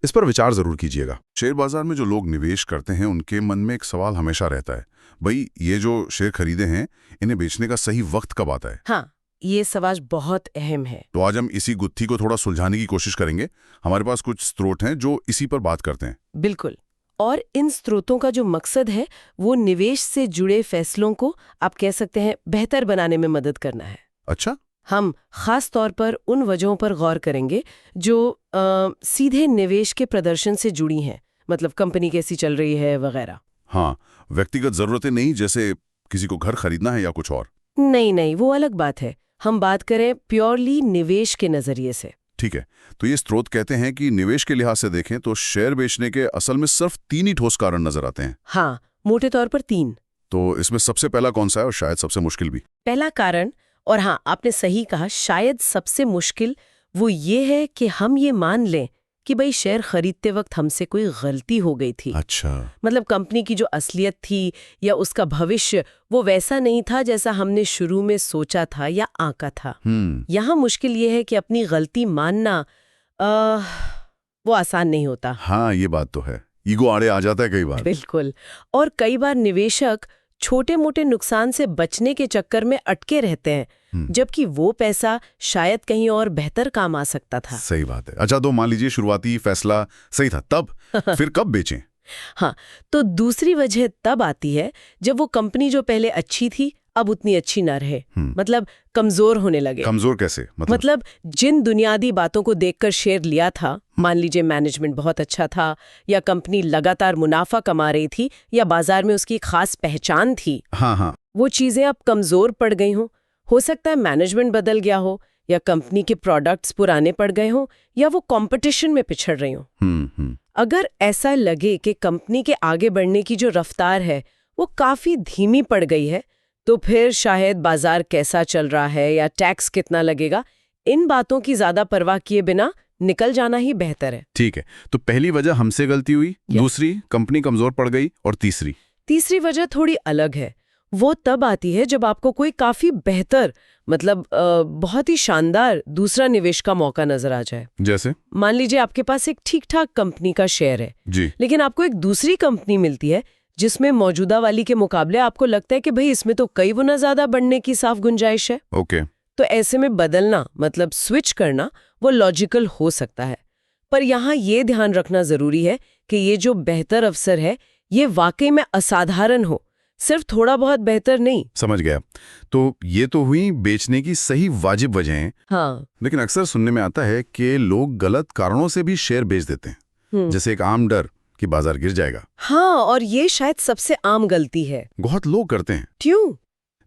इस पर विचार जरूर कीजिएगा। शेयर बाजार में जो लोग निवेश करते हैं उनके मन में एक सवाल हमेशा रहता है, भाई ये जो शेयर खरीदे हैं इन्हें बेचने का सही वक्त कब आता है। हाँ, ये सवाल बहुत अहम है। तो आज हम इसी गुत्थी को थोड़ा सुलझाने की कोशिश करेंगे। हमारे पास कुछ स्रोत हैं जो इसी पर बात करते हैं। बिल्कुल। और इन स्रोतों का जो मकसद है वो निवेश से जुड़े फैसलों को आप कह सकते हैं बेहतर बनाने में मदद करना है। अच्छा, हम खास तौर पर उन वजहों पर गौर करेंगे जो सीधे निवेश के प्रदर्शन से जुड़ी हैं, मतलब कंपनी कैसी चल रही है वगैरह। हाँ, व्यक्तिगत जरूरतें नहीं, जैसे किसी को घर खरीदना है या कुछ और। नहीं, वो अलग बात है। हम बात करें प्योरली निवेश के नजरिए से। ठीक है, तो ये स्रोत कहते हैं कि निवेश के लिहाज से देखें तो शेयर बेचने के असल में सिर्फ 3 ही ठोस कारण नजर आते हैं। हाँ, मोटे तौर पर 3। तो इसमें सबसे पहला कौन सा है और शायद सबसे मुश्किल भी? पहला कारण, और हाँ आपने सही कहा, शायद सबसे मुश्किल, वो ये है कि हम ये मान लें कि भाई शेयर खरीदते वक्त हमसे कोई गलती हो गई थी। अच्छा, मतलब कंपनी की जो असलियत थी या उसका भविष्य वो वैसा नहीं था जैसा हमने शुरू में सोचा था या आंका था। यहाँ मुश्किल ये है कि अपनी गलती मानना वो आसान नहीं होता। हाँ, ये बात तो है, ईगो आड़े आ जाता है कई बार। बिल्कुल। और कई बार निवेशक छोटे मोटे नुकसान से बचने के चक्कर में अटके रहते हैं, जबकि वो पैसा शायद कहीं और बेहतर काम आ सकता था। सही बात है। अच्छा, तो मान लीजिए शुरुआती फैसला सही था, तब फिर कब बेचें? हाँ, तो दूसरी वजह तब आती है जब वो कंपनी जो पहले अच्छी थी अब उतनी अच्छी ना रहे, मतलब कमजोर होने लगे। कमजोर कैसे? मतलब जिन बुनियादी बातों को देखकर शेयर लिया था, मान लीजिए मैनेजमेंट बहुत अच्छा था, या कंपनी लगातार मुनाफा कमा रही थी, या बाजार में उसकी खास पहचान थी, हाँ, वो चीजें अब कमजोर पड़ गई हों। हो सकता है मैनेजमेंट बदल गया हो, या कंपनी के प्रोडक्ट्स पुराने पड़ गए हों, या वो कंपटीशन में पिछड़ रही हों। अगर ऐसा लगे कि कंपनी के आगे बढ़ने की जो रफ्तार है वो काफी धीमी पड़ गई है, तो फिर शायद बाजार कैसा चल रहा है या टैक्स कितना लगेगा, इन बातों की ज्यादा परवाह किए बिना निकल जाना ही बेहतर है। ठीक है, तो पहली वजह हमसे गलती हुई, दूसरी कंपनी कमजोर पड़ गई, और तीसरी वजह थोड़ी अलग है। वो तब आती है जब आपको कोई काफी बेहतर, मतलब बहुत ही शानदार दूसरा निवेश का मौका नजर आ जाए। जैसे मान लीजिए आपके पास एक ठीक ठाक कंपनी का शेयर है जी, लेकिन आपको एक दूसरी कंपनी मिलती है जिसमें मौजूदा वाली के मुकाबले आपको लगता है कि भाई इसमें तो कई गुना ज्यादा बढ़ने की साफ गुंजाइश है। ओके। तो ऐसे में बदलना, मतलब स्विच करना, वो लॉजिकल हो सकता है। पर यहाँ ये ध्यान रखना जरूरी है कि ये जो बेहतर अवसर है ये वाकई में असाधारण हो, सिर्फ थोड़ा बहुत बेहतर नहीं। समझ गया। तो ये तो हुई बेचने की सही वाजिब वजहें। हाँ, लेकिन अक्सर सुनने में आता है कि लोग गलत कारणों से भी शेयर बेच देते हैं, जैसे एक आम डर कि बाजार गिर जाएगा। हाँ, और ये शायद सबसे आम गलती है। बहुत लोग करते हैं। क्यों?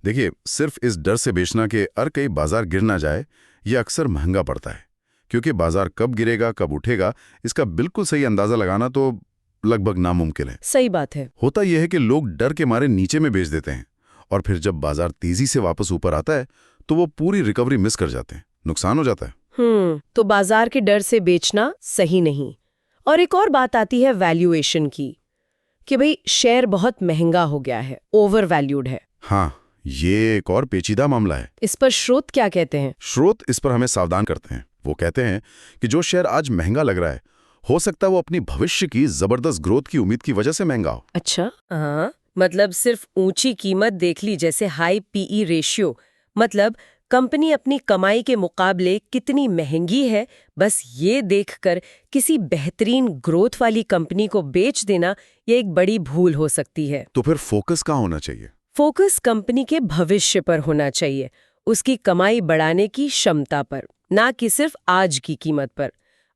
देखिए, सिर्फ इस डर से बेचना कि अर कहीं बाजार गिर ना जाए, ये अक्सर महंगा पड़ता है, क्योंकि बाजार कब गिरेगा कब उठेगा इसका बिल्कुल सही अंदाजा लगाना तो लगभग नामुमकिन है। सही बात है। होता यह है कि लोग डर के मारे नीचे में बेच देते हैं, और फिर जब बाजार तेजी से वापस ऊपर आता है तो वो पूरी रिकवरी मिस कर जाते हैं, नुकसान हो जाता है। तो बाजार के डर से बेचना सही नहीं। और एक और बात आती है वैल्यूएशन की, कि भाई शेयर बहुत महंगा हो गया है, ओवर वैल्यूड है। हाँ, ये एक और पेचीदा मामला है। इस पर स्रोत क्या कहते हैं? स्रोत इस पर हमें सावधान करते हैं। वो कहते हैं कि जो शेयर आज महंगा लग रहा है, हो सकता है वो अपनी भविष्य की जबरदस्त ग्रोथ की उम्मीद की वजह से महंगा हो। अच्छा, हाँ, मतलब सिर्फ ऊंची कीमत देख ली, जैसे हाई पीई रेशियो, मतलब कंपनी अपनी कमाई के मुकाबले कितनी महंगी है, बस ये देखकर किसी बेहतरीन ग्रोथ वाली कंपनी को बेच देना, ये एक बड़ी भूल हो सकती है। तो फिर फोकस कहाँ होना चाहिए? फोकस कंपनी के भविष्य पर होना चाहिए, उसकी कमाई बढ़ाने की क्षमता पर, ना कि सिर्फ आज की कीमत पर।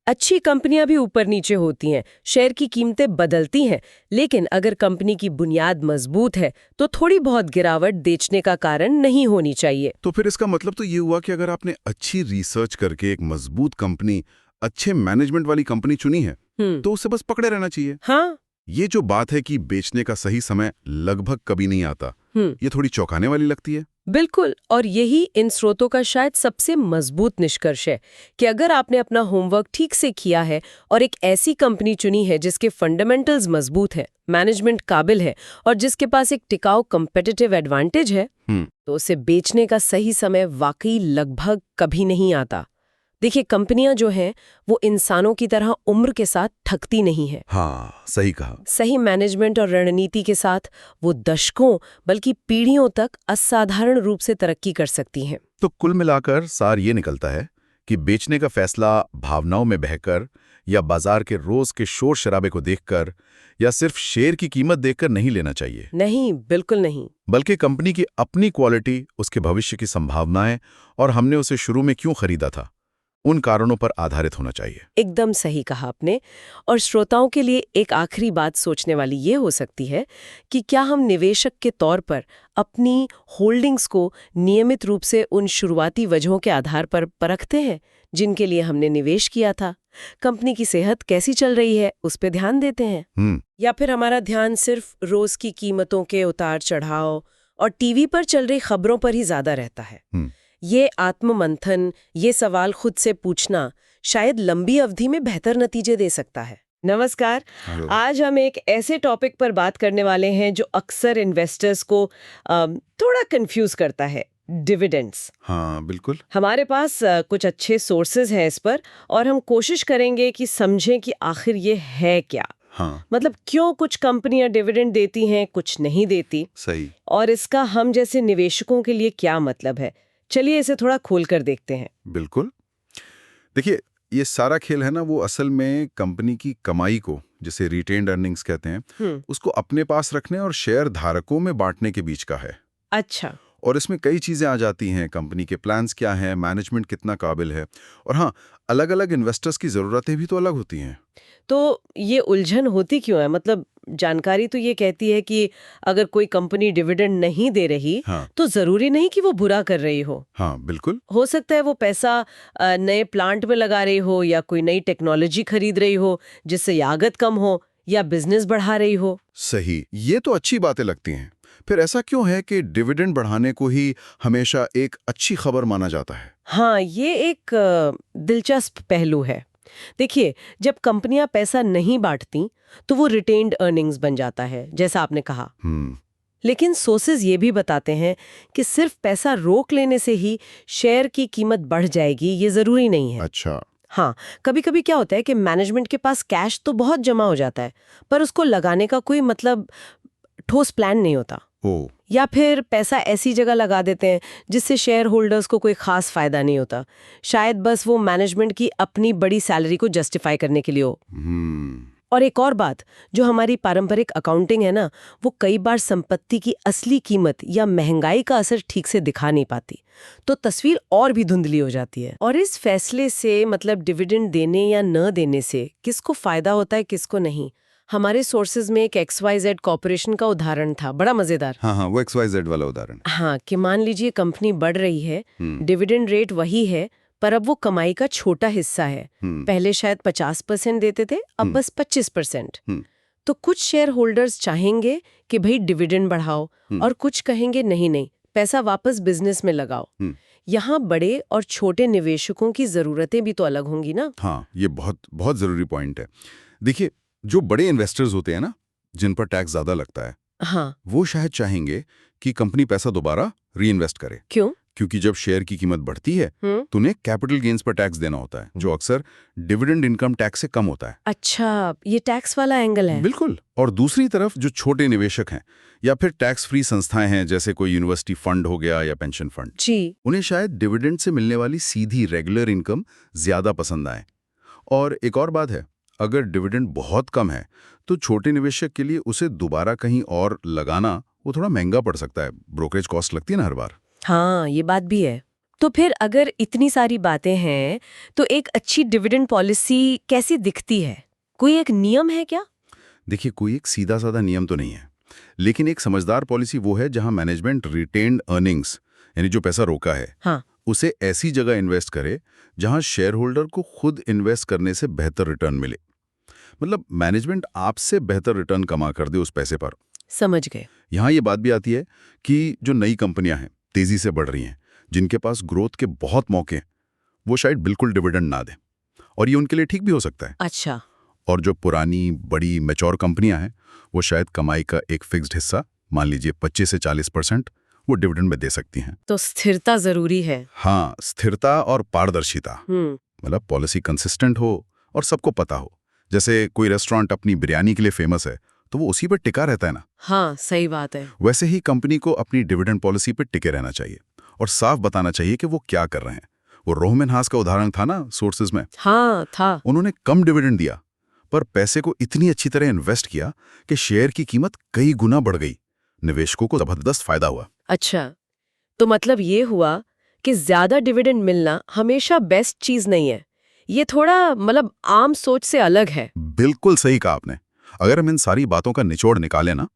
अच्छी कंपनियां भी ऊपर नीचे होती हैं, शेयर की कीमतें बदलती हैं, लेकिन अगर कंपनी की बुनियाद मजबूत है तो थोड़ी बहुत गिरावट बेचने का कारण नहीं होनी चाहिए। तो फिर इसका मतलब तो ये हुआ कि अगर आपने अच्छी रिसर्च करके एक मजबूत कंपनी, अच्छे मैनेजमेंट वाली कंपनी चुनी है तो उसे बस पकड़े रहना चाहिए। हाँ, ये जो बात है कि बेचने का सही समय लगभग कभी नहीं आता, ये थोड़ी चौंकाने वाली लगती है। बिल्कुल, और यही इन स्रोतों का शायद सबसे मजबूत निष्कर्ष है कि अगर आपने अपना होमवर्क ठीक से किया है और एक ऐसी कंपनी चुनी है जिसके फंडामेंटल्स मजबूत है, मैनेजमेंट काबिल है और जिसके पास एक टिकाऊ कॉम्पिटिटिव एडवांटेज है, तो उसे बेचने का सही समय वाकई लगभग कभी नहीं आता। देखिए, कंपनियां जो हैं वो इंसानों की तरह उम्र के साथ थकती नहीं है। हाँ, सही कहा। सही मैनेजमेंट और रणनीति के साथ वो दशकों बल्कि पीढ़ियों तक असाधारण रूप से तरक्की कर सकती हैं। तो कुल मिलाकर सार ये निकलता है कि बेचने का फैसला भावनाओं में बहकर या बाजार के रोज के शोर शराबे को देखकर या सिर्फ शेयर की कीमत देखकर नहीं लेना चाहिए। नहीं, बिल्कुल नहीं। बल्कि कंपनी की अपनी क्वालिटी, उसके भविष्य की संभावनाएं और हमने उसे शुरू में क्यों खरीदा था, उन कारणों पर आधारित होना चाहिए। एकदम सही कहा आपने। और श्रोताओं के लिए एक आखिरी बात सोचने वाली ये हो सकती है कि क्या हम निवेशक के तौर पर अपनी होल्डिंग्स को नियमित रूप से उन शुरुआती वजहों के आधार पर परखते हैं जिनके लिए हमने निवेश किया था? कंपनी की सेहत कैसी चल रही है, उस पर ध्यान देते हैं? या फिर हमारा ध्यान सिर्फ रोज की कीमतों के उतार चढ़ाव और टीवी पर चल रही खबरों पर ही ज्यादा रहता है? ये आत्ममंथन, ये सवाल खुद से पूछना शायद लंबी अवधि में बेहतर नतीजे दे सकता है। नमस्कार। आज हम एक ऐसे टॉपिक पर बात करने वाले हैं जो अक्सर इन्वेस्टर्स को थोड़ा कंफ्यूज करता है, डिविडेंड्स। हाँ, बिल्कुल। हमारे पास कुछ अच्छे सोर्सेज हैं इस पर और हम कोशिश करेंगे कि समझें कि आखिर ये है क्या। हाँ, मतलब क्यों कुछ कंपनियां डिविडेंड देती हैं, कुछ नहीं देती, सही। और इसका हम जैसे निवेशकों के लिए क्या मतलब है। चलिए इसे थोड़ा खोल कर देखते हैं। बिल्कुल। देखिए, ये सारा खेल है ना, वो असल में कंपनी की कमाई को, जिसे रिटेन्ड अर्निंग्स कहते हैं, उसको अपने पास रखने और शेयर धारकों में बांटने के बीच का है। अच्छा। और इसमें कई चीजें आ जाती हैं। कंपनी के प्लान्स क्या हैं, मैनेजमेंट कितना काबिल है, और हाँ, अलग अलग इन्वेस्टर्स की जरूरतें भी तो अलग होती हैं। तो ये उलझन होती क्यों है? मतलब जानकारी तो ये कहती है कि अगर कोई कंपनी डिविडेंड नहीं दे रही, हाँ, तो जरूरी नहीं कि वो बुरा कर रही हो। हाँ, बिल्कुल। हो सकता है वो पैसा नए प्लांट में लगा रही हो, या कोई नई टेक्नोलॉजी खरीद रही हो जिससे लागत कम हो, या बिजनेस बढ़ा रही हो। सही, ये तो अच्छी बातें लगती हैं। फिर ऐसा क्यों है कि डिविडेंड बढ़ाने को ही हमेशा एक अच्छी खबर माना जाता है? हाँ, ये एक दिलचस्प पहलू है। देखिए, जब कंपनियां पैसा नहीं बांटती तो वो रिटेन्ड अर्निंग्स बन जाता है, जैसा आपने कहा। लेकिन सोर्सेज ये भी बताते हैं कि सिर्फ पैसा रोक लेने से ही शेयर की कीमत बढ़ जाएगी, ये जरूरी नहीं है। अच्छा। हाँ, कभी कभी क्या होता है कि मैनेजमेंट के पास कैश तो बहुत जमा हो जाता है, पर उसको लगाने का कोई मतलब ठोस प्लान नहीं होता। या फिर पैसा ऐसी जगह लगा देते हैं जिससे शेयर होल्डर्स को कोई खास फायदा नहीं होता, शायद बस वो मैनेजमेंट की अपनी बड़ी सैलरी को जस्टिफाई करने के लिए हो। और एक और बात, जो हमारी पारंपरिक अकाउंटिंग है ना, वो कई बार संपत्ति की असली कीमत या महंगाई का असर ठीक से दिखा नहीं पाती, तो तस्वीर और भी धुंधली हो जाती है। और इस फैसले से, मतलब डिविडेंड देने या न देने से, किसको फायदा होता है, किसको नहीं। हमारे सोर्सेज में एक XYZ कॉर्पोरेशन का उदाहरण था, बड़ा मजेदार। हाँ, वो XYZ वाला उदाहरण। हाँ, कि मान लीजिए कंपनी बढ़ रही है, डिविडेंड रेट वही है, पर अब वो कमाई का छोटा हिस्सा है। पहले शायद 50% देते थे, अब बस 25%। तो कुछ शेयर होल्डर्स चाहेंगे कि भाई डिविडेंड बढ़ाओ, और कुछ कहेंगे नहीं नहीं, पैसा वापस बिजनेस में लगाओ। यहाँ बड़े और छोटे निवेशकों की जरूरतें भी तो अलग होंगी ना। हाँ, ये बहुत बहुत जरूरी पॉइंट है। देखिए, जो बड़े इन्वेस्टर्स होते हैं ना, जिन पर टैक्स ज्यादा लगता है, हाँ, वो शायद चाहेंगे कि कंपनी पैसा दोबारा री इन्वेस्ट करे। क्यों? क्योंकि जब शेयर की कीमत बढ़ती है तो उन्हें कैपिटल गेन्स पर टैक्स देना होता है, जो अक्सर डिविडेंड इनकम टैक्स से कम होता है। अच्छा, ये टैक्स वाला एंगल है। बिल्कुल। और दूसरी तरफ जो छोटे निवेशक हैं या फिर टैक्स फ्री संस्थाएं हैं, जैसे कोई यूनिवर्सिटी फंड हो गया या पेंशन फंड, जी, उन्हें शायद डिविडेंड से मिलने वाली सीधी रेगुलर इनकम ज्यादा पसंद आए। और एक और बात है, अगर डिविडेंड बहुत कम है तो छोटे निवेशक के लिए उसे दोबारा कहीं और लगाना वो थोड़ा महंगा पड़ सकता है। ब्रोकरेज कॉस्ट लगती है ना हर बार। हाँ, ये बात भी है। तो फिर अगर इतनी सारी बातें हैं, तो एक अच्छी डिविडेंड पॉलिसी कैसी दिखती है? कोई एक नियम है क्या? देखिए, कोई एक सीधा साधा नियम तो नहीं है, लेकिन एक समझदार पॉलिसी वो है जहां मैनेजमेंट रिटेन्ड अर्निंग्स, यानी जो पैसा रोका है, हाँ, उसे ऐसी जगह इन्वेस्ट करे जहां शेयर होल्डर को खुद इन्वेस्ट करने से बेहतर रिटर्न मिले। मतलब मैनेजमेंट आपसे बेहतर रिटर्न कमा कर दे उस पैसे पर। समझ गए। यहाँ ये बात भी आती है कि जो नई कंपनियां हैं, तेजी से बढ़ रही हैं, जिनके पास ग्रोथ के बहुत मौके हैं, वो शायद बिल्कुल डिविडेंड ना दें, और ये उनके लिए ठीक भी हो सकता है। अच्छा। और जो पुरानी बड़ी मैच्योर कंपनियां हैं, वो शायद कमाई का एक फिक्स्ड हिस्सा, मान लीजिए 25 से 40%, वो डिविडेंड में दे सकती हैं। तो स्थिरता जरूरी है। हाँ, स्थिरता और पारदर्शिता। मतलब पॉलिसी कंसिस्टेंट हो और सबको पता हो। जैसे कोई रेस्टोरेंट अपनी बिरयानी के लिए फेमस है तो वो उसी पर टिका रहता है ना। हाँ, सही बात है। वैसे ही कंपनी को अपनी डिविडेंड पॉलिसी पर टिके रहना चाहिए और साफ बताना चाहिए कि वो क्या कर रहे हैं। वो रोहमन-हास का उदाहरण था ना सोर्सेज में। हाँ, था। उन्होंने कम डिविडेंड दिया पर पैसे को इतनी अच्छी तरह इन्वेस्ट किया कि शेयर की कीमत कई गुना बढ़ गई। निवेशकों को जबरदस्त फायदा हुआ। अच्छा, तो मतलब ये हुआ कि ज्यादा डिविडेंड मिलना हमेशा बेस्ट चीज नहीं है। ये थोड़ा मतलब आम सोच से अलग है। बिल्कुल सही कहा आपने। अगर हम इन सारी बातों का निचोड़ निकालें ना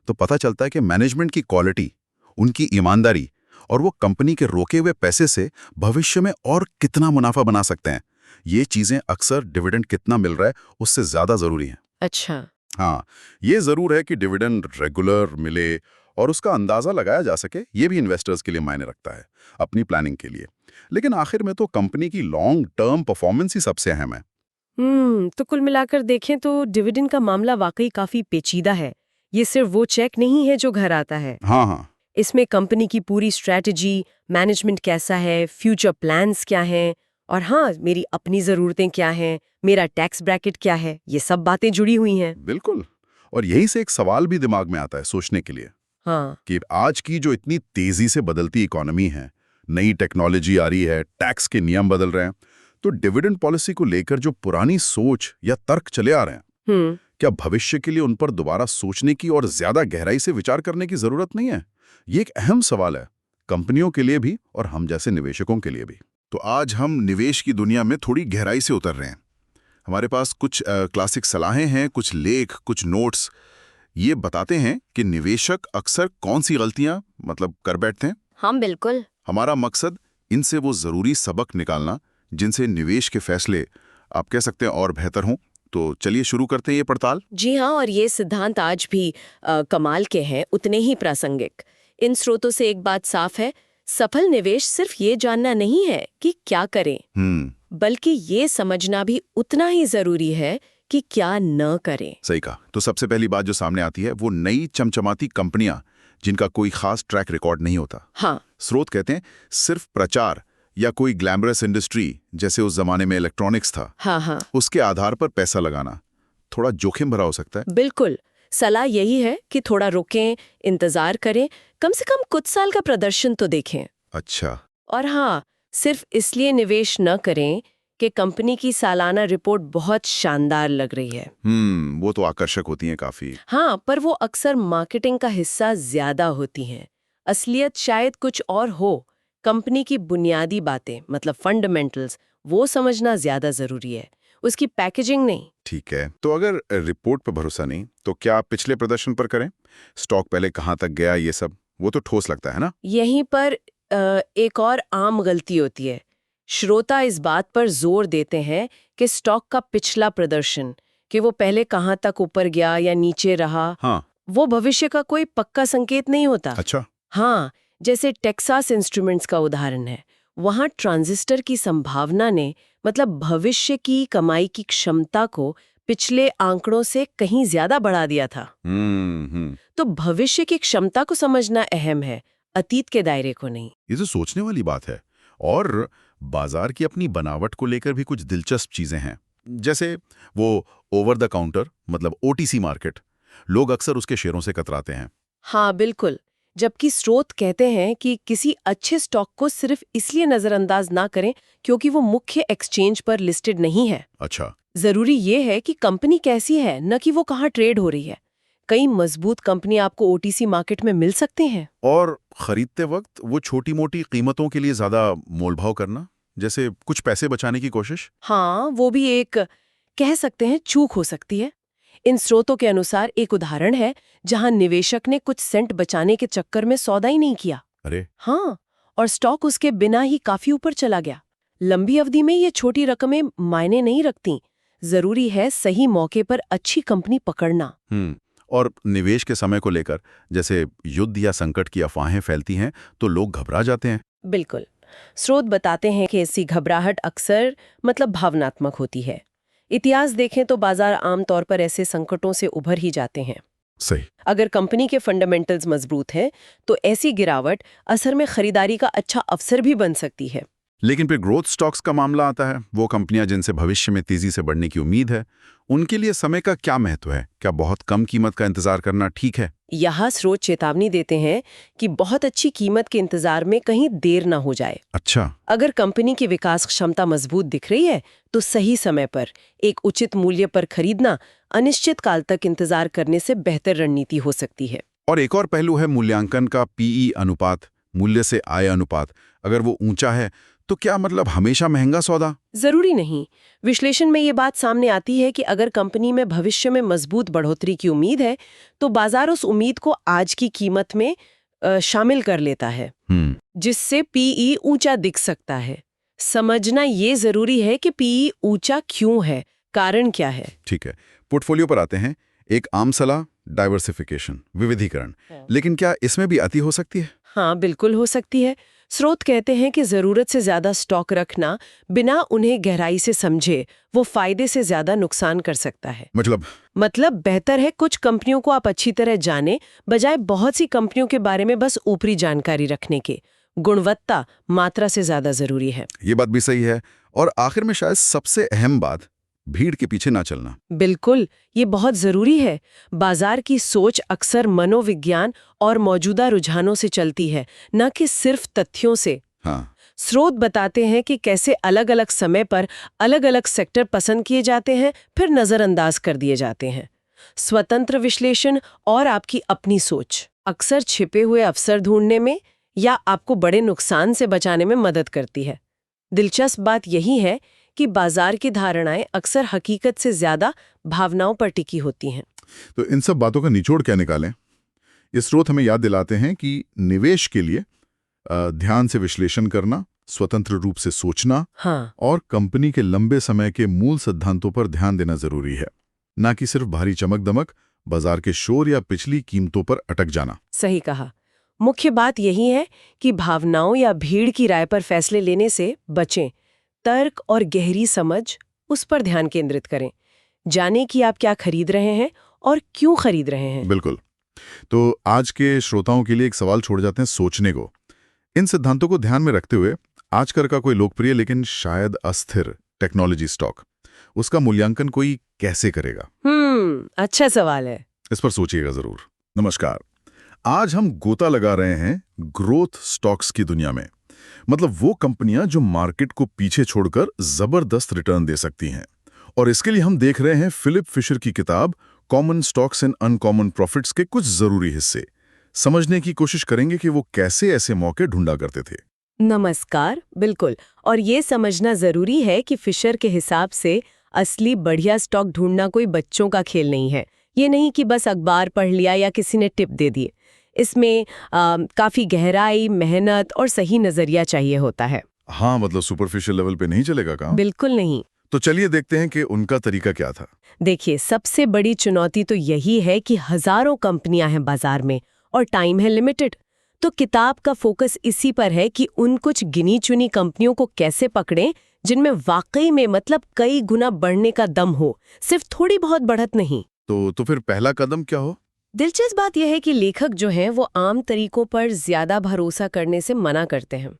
तो पता चलता है कि मैनेजमेंट की क्वालिटी, उनकी ईमानदारी और वो कंपनी के रोके हुए पैसे से भविष्य में और कितना मुनाफा बना सकते हैं, ये चीजें अक्सर डिविडेंड कितना मिल रहा है उससे ज्यादा जरूरी है। अच्छा। हाँ, ये जरूर है कि डिविडेंड रेगुलर मिले और उसका अंदाजा लगाया जा सके, ये भी इन्वेस्टर्स के लिए मायने रखता है अपनी प्लानिंग के लिए। लेकिन आखिर में तो कंपनी की लॉन्ग टर्म परफॉर्मेंस ही सबसे अहम है। तो कुल मिलाकर देखें तो डिविडेंड का मामला वाकई काफी पेचीदा है। ये सिर्फ वो चेक नहीं है जो घर आता है। हाँ हाँ, इसमें कंपनी की पूरी स्ट्रैटेजी, मैनेजमेंट कैसा है, फ्यूचर प्लान्स क्या हैं, और हाँ, मेरी अपनी ज़रूरतें क्या हैं, मेरा टैक्स ब्रैकेट क्या है, ये सब बातें जुड़ी हुई हैं। बिल्कुल। और यहीं से एक सवाल भी दिमाग में आता है सोचने के लिए हाँ। कि आज की जो इतनी तेजी से बदलती इकोनॉमी है, नई टेक्नोलॉजी आ रही है, टैक्स के नियम बदल रहे हैं, तो डिविडेंड पॉलिसी को लेकर जो पुरानी सोच या तर्क चले आ रहे हैं, क्या भविष्य के लिए उन पर दोबारा सोचने की और ज्यादा गहराई से विचार करने की जरूरत नहीं है? ये एक अहम सवाल है, कंपनियों के लिए भी और हम जैसे निवेशकों के लिए भी। तो आज हम निवेश की दुनिया में थोड़ी गहराई से उतर रहे हैं। हमारे पास कुछ क्लासिक सलाहें हैं, कुछ लेख, कुछ नोट्स। ये बताते हैं कि निवेशक अक्सर कौन सी गलतियां कर बैठते हैं। हाँ बिल्कुल। हमारा मकसद इनसे वो जरूरी सबक निकालना जिनसे निवेश के फैसले आप कह सकते हैं और बेहतर हों। तो चलिए शुरू करते हैं ये पड़ताल। जी हाँ, और ये सिद्धांत आज भी कमाल के हैं, उतने ही प्रासंगिक। इन स्रोतों से एक बात साफ है, सफल निवेश सिर्फ ये जानना नहीं है कि क्या करें, बल्कि ये समझना भी उतना ही जरूरी है कि क्या न करें। सही कहा। तो सबसे पहली बात जो सामने आती है वो नई चमचमाती कंपनियां जिनका कोई खास ट्रैक रिकॉर्ड नहीं होता। हाँ। स्रोत कहते हैं सिर्फ प्रचार या कोई ग्लैमरस इंडस्ट्री, जैसे उस जमाने में इलेक्ट्रॉनिक्स था, हाँ, उसके आधार पर पैसा लगाना थोड़ा जोखिम भरा हो सकता है। बिल्कुल। सलाह यही है कि थोड़ा रुकें, इंतजार करें, कम से कम कुछ साल का प्रदर्शन तो देखें। अच्छा। और हाँ, सिर्फ इसलिए निवेश न करें कि कंपनी की सालाना रिपोर्ट बहुत शानदार लग रही है। वो तो आकर्षक होती हैं काफी। हाँ, पर वो अक्सर मार्केटिंग का हिस्सा ज्यादा होती हैं। असलियत शायद कुछ और हो। कंपनी की बुनियादी बातें फंडामेंटल्स, वो समझना ज्यादा जरूरी है, उसकी पैकेजिंग नहीं। ठीक है, तो अगर रिपोर्ट पर भरोसा नहीं तो क्या आप पिछले प्रदर्शन पर करें? स्टॉक पहले कहाँ तक गया, ये सब वो तो ठोस लगता है ना। यहीं पर एक और आम गलती होती है। श्रोता इस बात पर जोर देते हैं कि स्टॉक का पिछला प्रदर्शन, कि वो पहले कहाँ तक ऊपर गया या नीचे रहा, हाँ। वो भविष्य का कोई पक्का संकेत नहीं होता। अच्छा। हाँ, जैसे टेक्सास इंस्ट्रूमेंट्स का उदाहरण है। वहाँ ट्रांजिस्टर की संभावना ने भविष्य की कमाई की क्षमता को पिछले आंकड़ों से कहीं ज्यादा बढ़ा दिया था। तो भविष्य की क्षमता को समझना अहम है, अतीत के दायरे को नहीं। ये तो सोचने वाली बात है। और बाजार की अपनी बनावट को लेकर भी कुछ दिलचस्प चीजें हैं, जैसे वो over the counter OTC market, लोग अक्सर उसके शेयरों से कतराते हैं। हाँ बिल्कुल, जबकि स्रोत कहते हैं कि किसी अच्छे स्टॉक को सिर्फ इसलिए नजरअंदाज ना करें क्योंकि वो मुख्य एक्सचेंज पर लिस्टेड नहीं है। अच्छा। जरूरी ये है कि कंपनी कैसी है, न कि वो कहाँ ट्रेड हो रही है। कई मजबूत कंपनी आपको ओटीसी मार्केट में मिल सकते हैं। और खरीदते वक्त वो छोटी मोटी कीमतों के लिए ज्यादा मोलभाव करना, जैसे कुछ पैसे बचाने की कोशिश। हाँ, वो भी एक कह सकते हैं चूक हो सकती है। इन स्रोतों के अनुसार एक उदाहरण है जहां निवेशक ने कुछ सेंट बचाने के चक्कर में सौदा ही नहीं किया। अरे। हाँ, और स्टॉक उसके बिना ही काफी ऊपर चला गया। लंबी अवधि में ये छोटी रकमें मायने नहीं रखती। जरूरी है सही मौके पर अच्छी कंपनी पकड़ना। और निवेश के समय को लेकर जैसे युद्ध या संकट की अफवाहें फैलती हैं तो लोग घबरा जाते हैं। बिल्कुल। स्रोत बताते हैं कि ऐसी घबराहट अक्सर भावनात्मक होती है। इतिहास देखें तो बाजार आमतौर पर ऐसे संकटों से उभर ही जाते हैं। सही। अगर कंपनी के फंडामेंटल्स मजबूत हैं तो ऐसी गिरावट असल में खरीदारी का अच्छा अवसर भी बन सकती है। लेकिन फिर ग्रोथ स्टॉक्स का मामला आता है, वो कंपनियां जिनसे भविष्य में तेजी से बढ़ने की उम्मीद है, उनके लिए समय का क्या महत्व है? क्या बहुत कम कीमत का इंतजार करना ठीक है? यहाँ स्रोत चेतावनी देते हैं कि बहुत अच्छी कीमत के इंतजार में कहीं देर ना हो जाए। अच्छा। अगर कंपनी की विकास क्षमता मजबूत दिख रही है तो सही समय पर एक उचित मूल्य पर खरीदना अनिश्चित काल तक इंतजार करने से बेहतर रणनीति हो सकती है। और एक और पहलू है मूल्यांकन का पीई अनुपात, मूल्य से आय अनुपात। अगर वो ऊंचा है तो क्या मतलब हमेशा महंगा सौदा? जरूरी नहीं। विश्लेषण में ये बात सामने आती है कि अगर कंपनी में भविष्य में मजबूत बढ़ोतरी की उम्मीद है तो बाजार उस उम्मीद को आज की कीमत में शामिल कर लेता है, जिससे पीई ऊंचा दिख सकता है। समझना ये जरूरी है कि पीई ऊंचा क्यों है, कारण क्या है। ठीक है, पोर्टफोलियो पर आते हैं। एक आम सलाह, डाइवर्सिफिकेशन, विविधीकरण। लेकिन क्या इसमें भी अति हो सकती है? हाँ, बिल्कुल हो सकती है। स्रोत कहते हैं कि जरूरत से ज्यादा स्टॉक रखना बिना उन्हें गहराई से समझे वो फायदे से ज्यादा नुकसान कर सकता है। मतलब बेहतर है कुछ कंपनियों को आप अच्छी तरह जाने, बजाय बहुत सी कंपनियों के बारे में बस ऊपरी जानकारी रखने के। गुणवत्ता मात्रा से ज्यादा जरूरी है। ये बात भी सही है। और आखिर में शायद सबसे अहम बात, भीड़ के पीछे ना चलना। बिल्कुल, ये बहुत जरूरी है। बाजार की सोच अक्सर मनोविज्ञान और मौजूदा रुझानों से चलती है, न कि सिर्फ तथ्यों से। हाँ। स्रोत बताते हैं कि कैसे अलग अलग समय पर अलग अलग सेक्टर पसंद किए जाते हैं, फिर नजरअंदाज कर दिए जाते हैं। स्वतंत्र विश्लेषण और आपकी अपनी सोच अक्सर छिपे हुए अवसर ढूंढने में या आपको बड़े नुकसान से बचाने में मदद करती है। दिलचस्प बात यही है कि बाजार की धारणाएं अक्सर हकीकत से ज्यादा भावनाओं पर टिकी होती हैं। तो इन सब बातों का निचोड़ क्या निकालें? ये स्रोत हमें याद दिलाते हैं कि निवेश के लिए ध्यान से विश्लेषण करना, स्वतंत्र रूप से सोचना, हाँ, और कंपनी के लंबे समय के मूल सिद्धांतों पर ध्यान देना जरूरी है, ना कि सिर्फ भारी चमक दमक, बाजार के शोर या पिछली कीमतों पर अटक जाना। सही कहा। मुख्य बात यही है कि भावनाओं या भीड़ की राय पर फैसले लेने से बचें। तर्क और गहरी समझ, उस पर ध्यान केंद्रित करें। जाने कि आप क्या खरीद रहे हैं और क्यों खरीद रहे हैं। बिल्कुल। तो आज के श्रोताओं के लिए एक सवाल छोड़ जाते हैं सोचने को। इन सिद्धांतों को ध्यान में रखते हुए आजकल का कोई लोकप्रिय लेकिन शायद अस्थिर टेक्नोलॉजी स्टॉक, उसका मूल्यांकन कोई कैसे करेगा? अच्छा सवाल है। इस पर सोचिएगा जरूर। नमस्कार, आज हम गोता लगा रहे हैं ग्रोथ स्टॉक्स की दुनिया में। मतलब वो कंपनियां जो मार्केट को पीछे छोड़कर जबरदस्त रिटर्न दे सकती हैं। और इसके लिए हम देख रहे हैं फिलिप फिशर की किताब common stocks and uncommon profits के कुछ जरूरी हिस्से। समझने की कोशिश करेंगे कि वो कैसे ऐसे मौके ढूंढा करते थे। नमस्कार। बिल्कुल। और ये समझना जरूरी है कि फिशर के हिसाब से असली बढ़िया स्टॉक ढूंढना कोई बच्चों का खेल नहीं है। ये नहीं कि बस अखबार पढ़ लिया या किसी ने टिप दे दी। इसमें काफी गहराई, मेहनत और सही नजरिया चाहिए होता है। हाँ, मतलब सुपरफिशियल लेवल पे नहीं चलेगा काम? बिल्कुल नहीं। तो चलिए देखते हैं कि उनका तरीका क्या था। देखिए, सबसे बड़ी चुनौती तो यही है कि हजारों कंपनियां हैं बाजार में और टाइम है लिमिटेड। तो किताब का फोकस इसी पर है कि उन कुछ गिनी चुनी कंपनियों को कैसे पकड़ें जिनमें वाकई में मतलब कई गुना बढ़ने का दम हो, सिर्फ थोड़ी बहुत बढ़त नहीं। तो फिर पहला कदम क्या हो? दिलचस्प बात यह है कि लेखक जो हैं वो आम तरीकों पर ज्यादा भरोसा करने से मना करते हैं,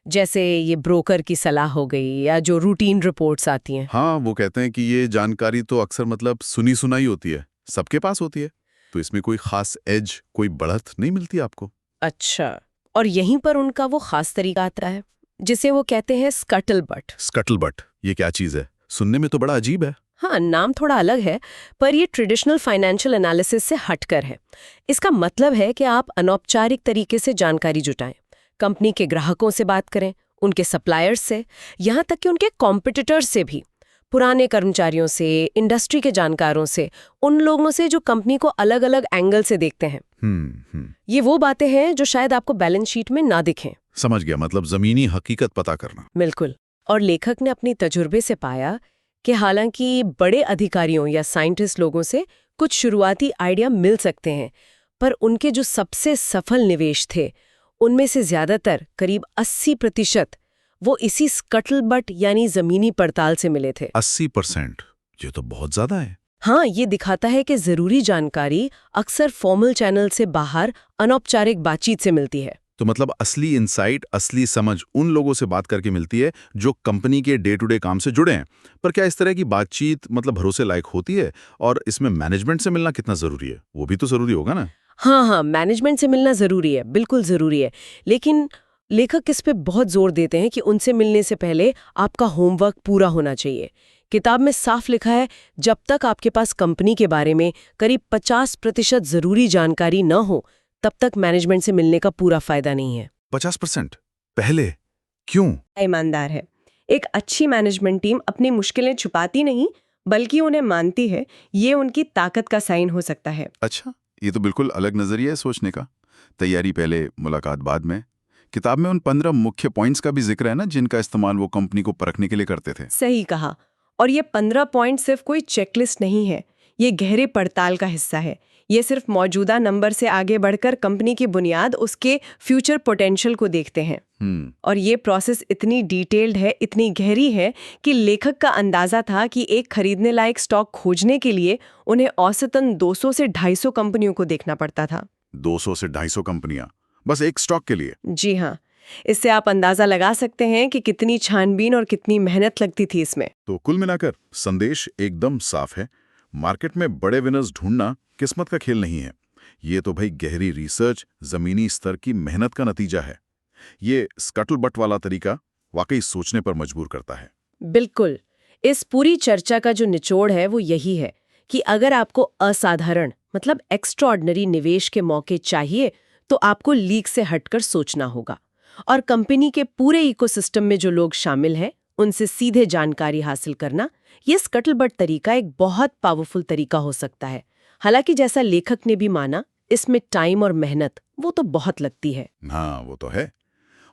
जैसे ये ब्रोकर की सलाह हो गई या जो रूटीन रिपोर्ट्स आती हैं। हाँ, वो कहते हैं कि ये जानकारी तो अक्सर मतलब सुनी सुनाई होती है, सबके पास होती है, तो इसमें कोई खास एज, कोई बढ़त नहीं मिलती आपको। अच्छा, और यहीं पर उनका वो खास तरीका आता है जिसे वो कहते हैं स्कटलबट। स्कटलबट, ये क्या चीज है? सुनने में तो बड़ा अजीब है। हाँ, नाम थोड़ा अलग है, पर ये ट्रेडिशनल फाइनेंशियल एनालिसिस से हटकर है। इसका मतलब है कि आप अनौपचारिक तरीके से जानकारी जुटाएं, कंपनी के ग्राहकों से बात करें, उनके सप्लायर्स से, यहाँ तक कि उनके कॉम्पिटिटर्स से भी, पुराने कर्मचारियों से, इंडस्ट्री के जानकारों से, उन लोगों से जो कंपनी को अलग अलग एंगल से देखते हैं। ये वो बातें हैं जो शायद आपको बैलेंस शीट में ना दिखें। समझ गया, मतलब जमीनी हकीकत पता करना। बिल्कुल। और लेखक ने अपनी तजुर्बे से पाया कि हालांकि बड़े अधिकारियों या साइंटिस्ट लोगों से कुछ शुरुआती आइडिया मिल सकते हैं, पर उनके जो सबसे सफल निवेश थे उनमें से ज्यादातर, करीब 80%, वो इसी स्कटलबट यानी जमीनी पड़ताल से मिले थे। 80%? ये तो बहुत ज्यादा है। हाँ, ये दिखाता है कि जरूरी जानकारी अक्सर फॉर्मल चैनल से बाहर अनौपचारिक बातचीत से मिलती है। तो मतलब असली इंसाइट, असली समझ उन लोगों से बात करके मिलती है जो कंपनी के डे टू डे काम से जुड़े हैं। पर क्या इस तरह की बातचीत मतलब भरोसे लायक होती है? और इसमें मैनेजमेंट से मिलना कितना जरूरी है? वो भी तो जरूरी होगा ना। हाँ, मैनेजमेंट से मिलना ज़रूरी है, बिल्कुल ज़रूरी है। लेकिन लेखक इस पे बहुत जोर देते हैं कि उनसे मिलने से पहले आपका होमवर्क पूरा होना चाहिए। किताब में साफ लिखा है, जब तक आपके पास कंपनी के बारे में करीब 50% ज़रूरी जानकारी न हो, तब तक मैनेजमेंट से मिलने का पूरा फायदा नहीं है। 50% पहले क्यों? ईमानदार है। एक अच्छी मैनेजमेंट टीम अपनी मुश्किलें छुपाती नहीं, बल्कि उन्हें मानती है। ये उनकी ताकत का साइन हो सकता है। अच्छा, ये तो बिल्कुल अलग नजरिया है सोचने का। तैयारी पहले, मुलाकात बाद में। किताब में उन 15 मुख्य पॉइंट्स का भी जिक्र है ना, जिनका इस्तेमाल वो कंपनी को परखने के लिए करते थे। सही कहा। और ये 15 पॉइंट सिर्फ कोई चेकलिस्ट नहीं है, ये गहरे पड़ताल का हिस्सा है। ये सिर्फ मौजूदा नंबर से आगे बढ़कर कंपनी की बुनियाद, उसके फ्यूचर पोटेंशियल को देखते हैं। और ये प्रोसेस इतनी डिटेल्ड है, इतनी गहरी है कि लेखक का अंदाजा था कि एक खरीदने लायक स्टॉक खोजने के लिए उन्हें औसतन 200 से 250 कंपनियों को देखना पड़ता था। 200 से 250 कंपनियां बस एक स्टॉक के लिए? जी हाँ। इससे आप अंदाजा लगा सकते हैं कि कितनी छानबीन और कितनी मेहनत लगती थी इसमें। तो कुल मिलाकर संदेश एकदम साफ है। मार्केट में बड़े विनर्स ढूंढना किस्मत का खेल नहीं है। ये तो भाई गहरी रिसर्च, जमीनी स्तर की मेहनत का नतीजा है। ये स्कटलबट वाला तरीका वाकई सोचने पर मजबूर करता है। बिल्कुल। इस पूरी चर्चा का जो निचोड़ है वो यही है कि अगर आपको असाधारण मतलब एक्स्ट्राऑर्डिनरी निवेश के मौके चाहिए, तो आपको लीक से हटकर सोचना होगा और कंपनी के पूरे इकोसिस्टम में जो लोग शामिल हैं उनसे सीधे जानकारी हासिल करना। ये स्कटलबट तरीका एक बहुत पावरफुल तरीका हो सकता है। हालांकि जैसा लेखक ने भी माना, इसमें टाइम और मेहनत वो तो बहुत लगती है। हाँ, वो तो है।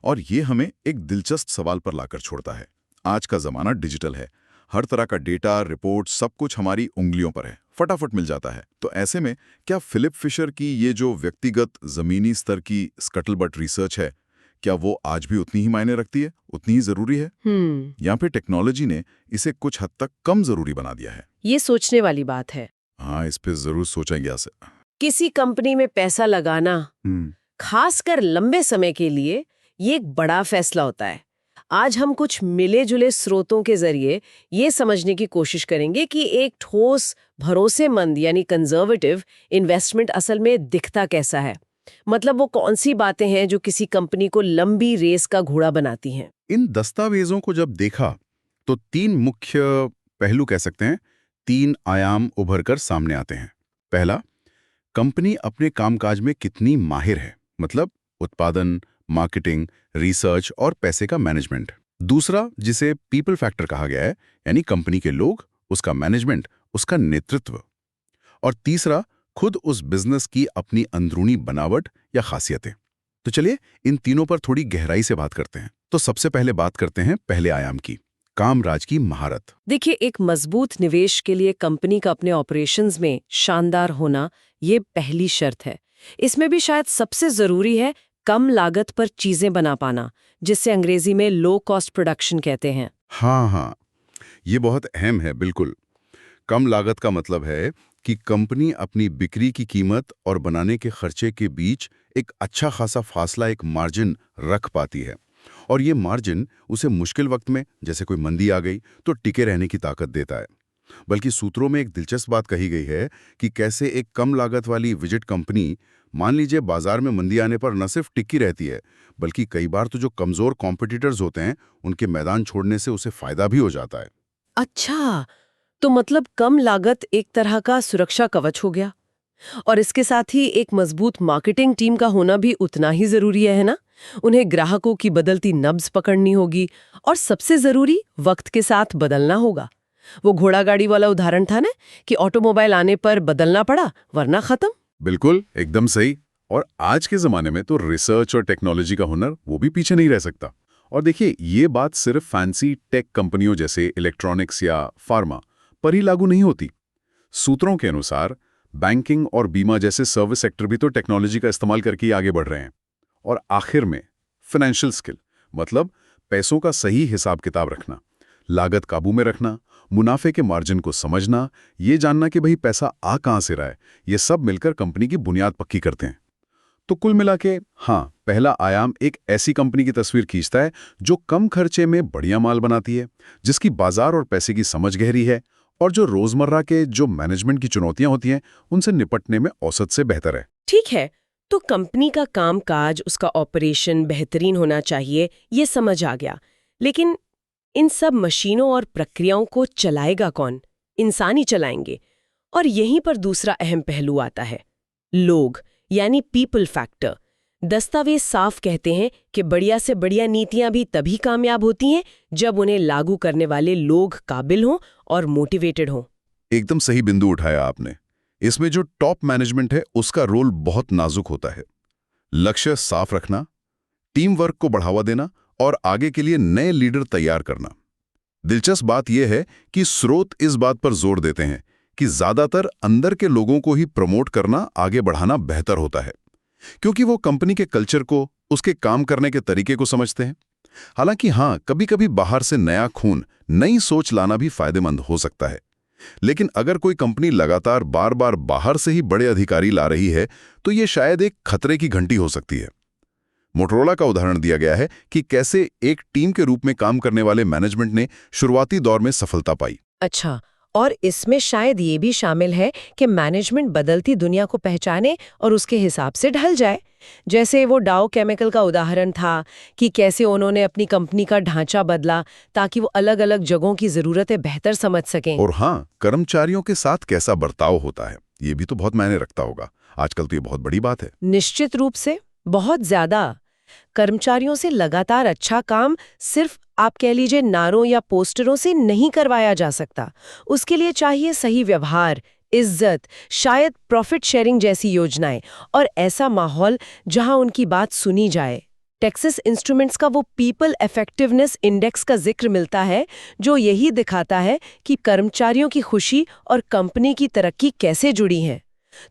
और ये हमें एक दिलचस्प सवाल पर लाकर छोड़ता है। आज का जमाना डिजिटल है। हर तरह का डेटा, रिपोर्ट, सब कुछ हमारी उंगलियों पर है, फटाफट मिल जाता है। तो ऐसे में क्या फिलिप फिशर की ये जो व्यक्तिगत जमीनी स्तर की स्कटलबट रिसर्च है, क्या वो आज भी उतनी ही मायने रखती है, उतनी ही जरूरी है? या फिर टेक्नोलॉजी ने इसे कुछ हद तक कम जरूरी बना दिया है? ये सोचने वाली बात है। हाँ, इस पे जरूर सोचा गया से। किसी कंपनी में पैसा लगाना, खासकर लंबे समय के लिए, ये एक बड़ा फैसला होता है। आज हम कुछ मिले जुले स्रोतों के जरिए ये समझने की कोशिश करेंगे कि एक ठोस, भरोसेमंद यानी कंजर्वेटिव इन्वेस्टमेंट असल में दिखता कैसा है। मतलब वो कौन सी बातें हैं जो किसी कंपनी को लंबी रेस का घोड़ा बनाती हैं। इन दस्तावेजों को जब देखा तो 3 मुख्य पहलू कह सकते हैं, 3 आयाम उभर कर सामने आते हैं। पहला, कंपनी अपने कामकाज में कितनी माहिर है, मतलब उत्पादन, मार्केटिंग, रिसर्च और पैसे का मैनेजमेंट। दूसरा, जिसे पीपल फैक्टर कहा गया है, यानी कंपनी के लोग, उसका मैनेजमेंट, उसका नेतृत्व। और तीसरा, खुद उस बिजनेस की अपनी अंदरूनी बनावट या खासियतें। तो चलिए इन तीनों पर थोड़ी गहराई से बात करते हैं। तो सबसे पहले बात करते हैं पहले आयाम की, कामराज की महारत। देखिए, एक मजबूत निवेश के लिए कंपनी का अपने ऑपरेशंस में शानदार होना ये पहली शर्त है। इसमें भी शायद सबसे जरूरी है कम लागत पर चीजें बना पाना, जिससे अंग्रेजी में लो कॉस्ट प्रोडक्शन कहते हैं। हाँ, ये बहुत अहम है। बिल्कुल, कम लागत का मतलब है कि कंपनी अपनी बिक्री की कीमत और बनाने के खर्चे के बीच एक अच्छा खासा फासला, एक मार्जिन रख पाती है। और ये मार्जिन उसे मुश्किल वक्त में, जैसे कोई मंदी आ गई, तो टिके रहने की ताकत देता है। बल्कि सूत्रों में एक दिलचस्प बात कही गई है कि कैसे एक कम लागत वाली विजिट कंपनी, मान लीजिए बाजार में मंदी आने पर न सिर्फ टिकी रहती है, बल्कि कई बार तो जो कमजोर कॉम्पिटिटर्स होते हैं उनके मैदान छोड़ने से उसे फायदा भी हो जाता है। अच्छा, तो मतलब कम लागत एक तरह का सुरक्षा कवच हो गया। और इसके साथ ही एक मजबूत मार्केटिंग टीम का होना भी उतना ही जरूरी है ना? उन्हें ग्राहकों की बदलती नब्ज पकड़नी होगी और सबसे जरूरी, वक्त के साथ बदलना होगा। वो घोड़ा गाड़ी वाला उदाहरण था ना कि ऑटोमोबाइल आने पर बदलना पड़ा, वरना खत्म। बिल्कुल, एकदम सही। और आज के जमाने में तो रिसर्च और टेक्नोलॉजी का हुनर वो भी पीछे नहीं रह सकता। और देखिए, ये बात सिर्फ फैंसी टेक कंपनियों जैसे इलेक्ट्रॉनिक्स या फार्मा पर ही लागू नहीं होती। सूत्रों के अनुसार बैंकिंग और बीमा जैसे सर्विस सेक्टर भी तो टेक्नोलॉजी का इस्तेमाल करके ही आगे बढ़ रहे हैं। और आखिर में फाइनेंशियल स्किल, मतलब पैसों का सही हिसाब किताब रखना, लागत काबू में रखना, मुनाफे के मार्जिन को समझना, ये जानना कि भाई पैसा आ कहां से रहा है, ये सब मिलकर कंपनी की बुनियाद पक्की करते हैं। तो कुल मिला के हाँ, पहला आयाम एक ऐसी कंपनी की तस्वीर खींचता है जो कम खर्चे में बढ़िया माल बनाती है, जिसकी बाजार और पैसे की समझ गहरी है और जो रोजमर्रा के जो मैनेजमेंट की चुनौतियां होती हैं उनसे निपटने में औसत से बेहतर है। ठीक है, तो कंपनी का कामकाज, उसका ऑपरेशन बेहतरीन होना चाहिए, ये समझ आ गया। लेकिन इन सब मशीनों और प्रक्रियाओं को चलाएगा कौन? इंसान ही चलाएंगे। और यहीं पर दूसरा अहम पहलू आता है, लोग, यानी पीपल फैक्टर। दस्तावेज साफ कहते हैं कि बढ़िया से बढ़िया नीतियां भी तभी कामयाब होती हैं जब उन्हें लागू करने वाले लोग काबिल हों और मोटिवेटेड हों। एकदम सही बिंदु उठाया आपने। इसमें जो टॉप मैनेजमेंट है उसका रोल बहुत नाजुक होता है। लक्ष्य साफ रखना, टीम वर्क को बढ़ावा देना और आगे के लिए नए लीडर तैयार करना। दिलचस्प बात यह है कि स्रोत इस बात पर जोर देते हैं कि ज्यादातर अंदर के लोगों को ही प्रमोट करना, आगे बढ़ाना बेहतर होता है, क्योंकि वो कंपनी के कल्चर को, उसके काम करने के तरीके को समझते हैं। हालांकि हाँ, कभी-कभी बाहर से नया खून, नई सोच लाना भी फायदेमंद हो सकता है। लेकिन अगर कोई कंपनी लगातार बार-बार बाहर से ही बड़े अधिकारी ला रही है, तो ये शायद एक खतरे की घंटी हो सकती है। मोटोरोला का उदाहरण दिया गया है कि कैसे एक टीम के रूप में काम करने वाले मैनेजमेंट ने शुरुआती दौर में सफलता पाई। अच्छा, और इसमें शायद ये भी शामिल है कि मैनेजमेंट बदलती दुनिया को पहचाने और उसके हिसाब से ढल जाए। जैसे वो डाउ केमिकल का उदाहरण था कि कैसे उन्होंने अपनी कंपनी का ढांचा बदला ताकि वो अलग अलग जगहों की जरूरतें बेहतर समझ सकें। और हाँ, कर्मचारियों के साथ कैसा बर्ताव होता है, ये भी तो बहुत मायने रखता होगा। आजकल तो ये बहुत बड़ी बात है। निश्चित रूप से, बहुत ज्यादा। कर्मचारियों से लगातार अच्छा काम सिर्फ आप कह लीजिए नारों या पोस्टरों से नहीं करवाया जा सकता। उसके लिए चाहिए सही व्यवहार, इज्जत, शायद प्रॉफिट शेयरिंग जैसी योजनाएं और ऐसा माहौल जहां उनकी बात सुनी जाए। टेक्सास इंस्ट्रूमेंट्स का वो पीपल इफेक्टिवनेस इंडेक्स का जिक्र मिलता है, जो यही दिखाता है कि कर्मचारियों की खुशी और कंपनी की तरक्की कैसे जुड़ी है।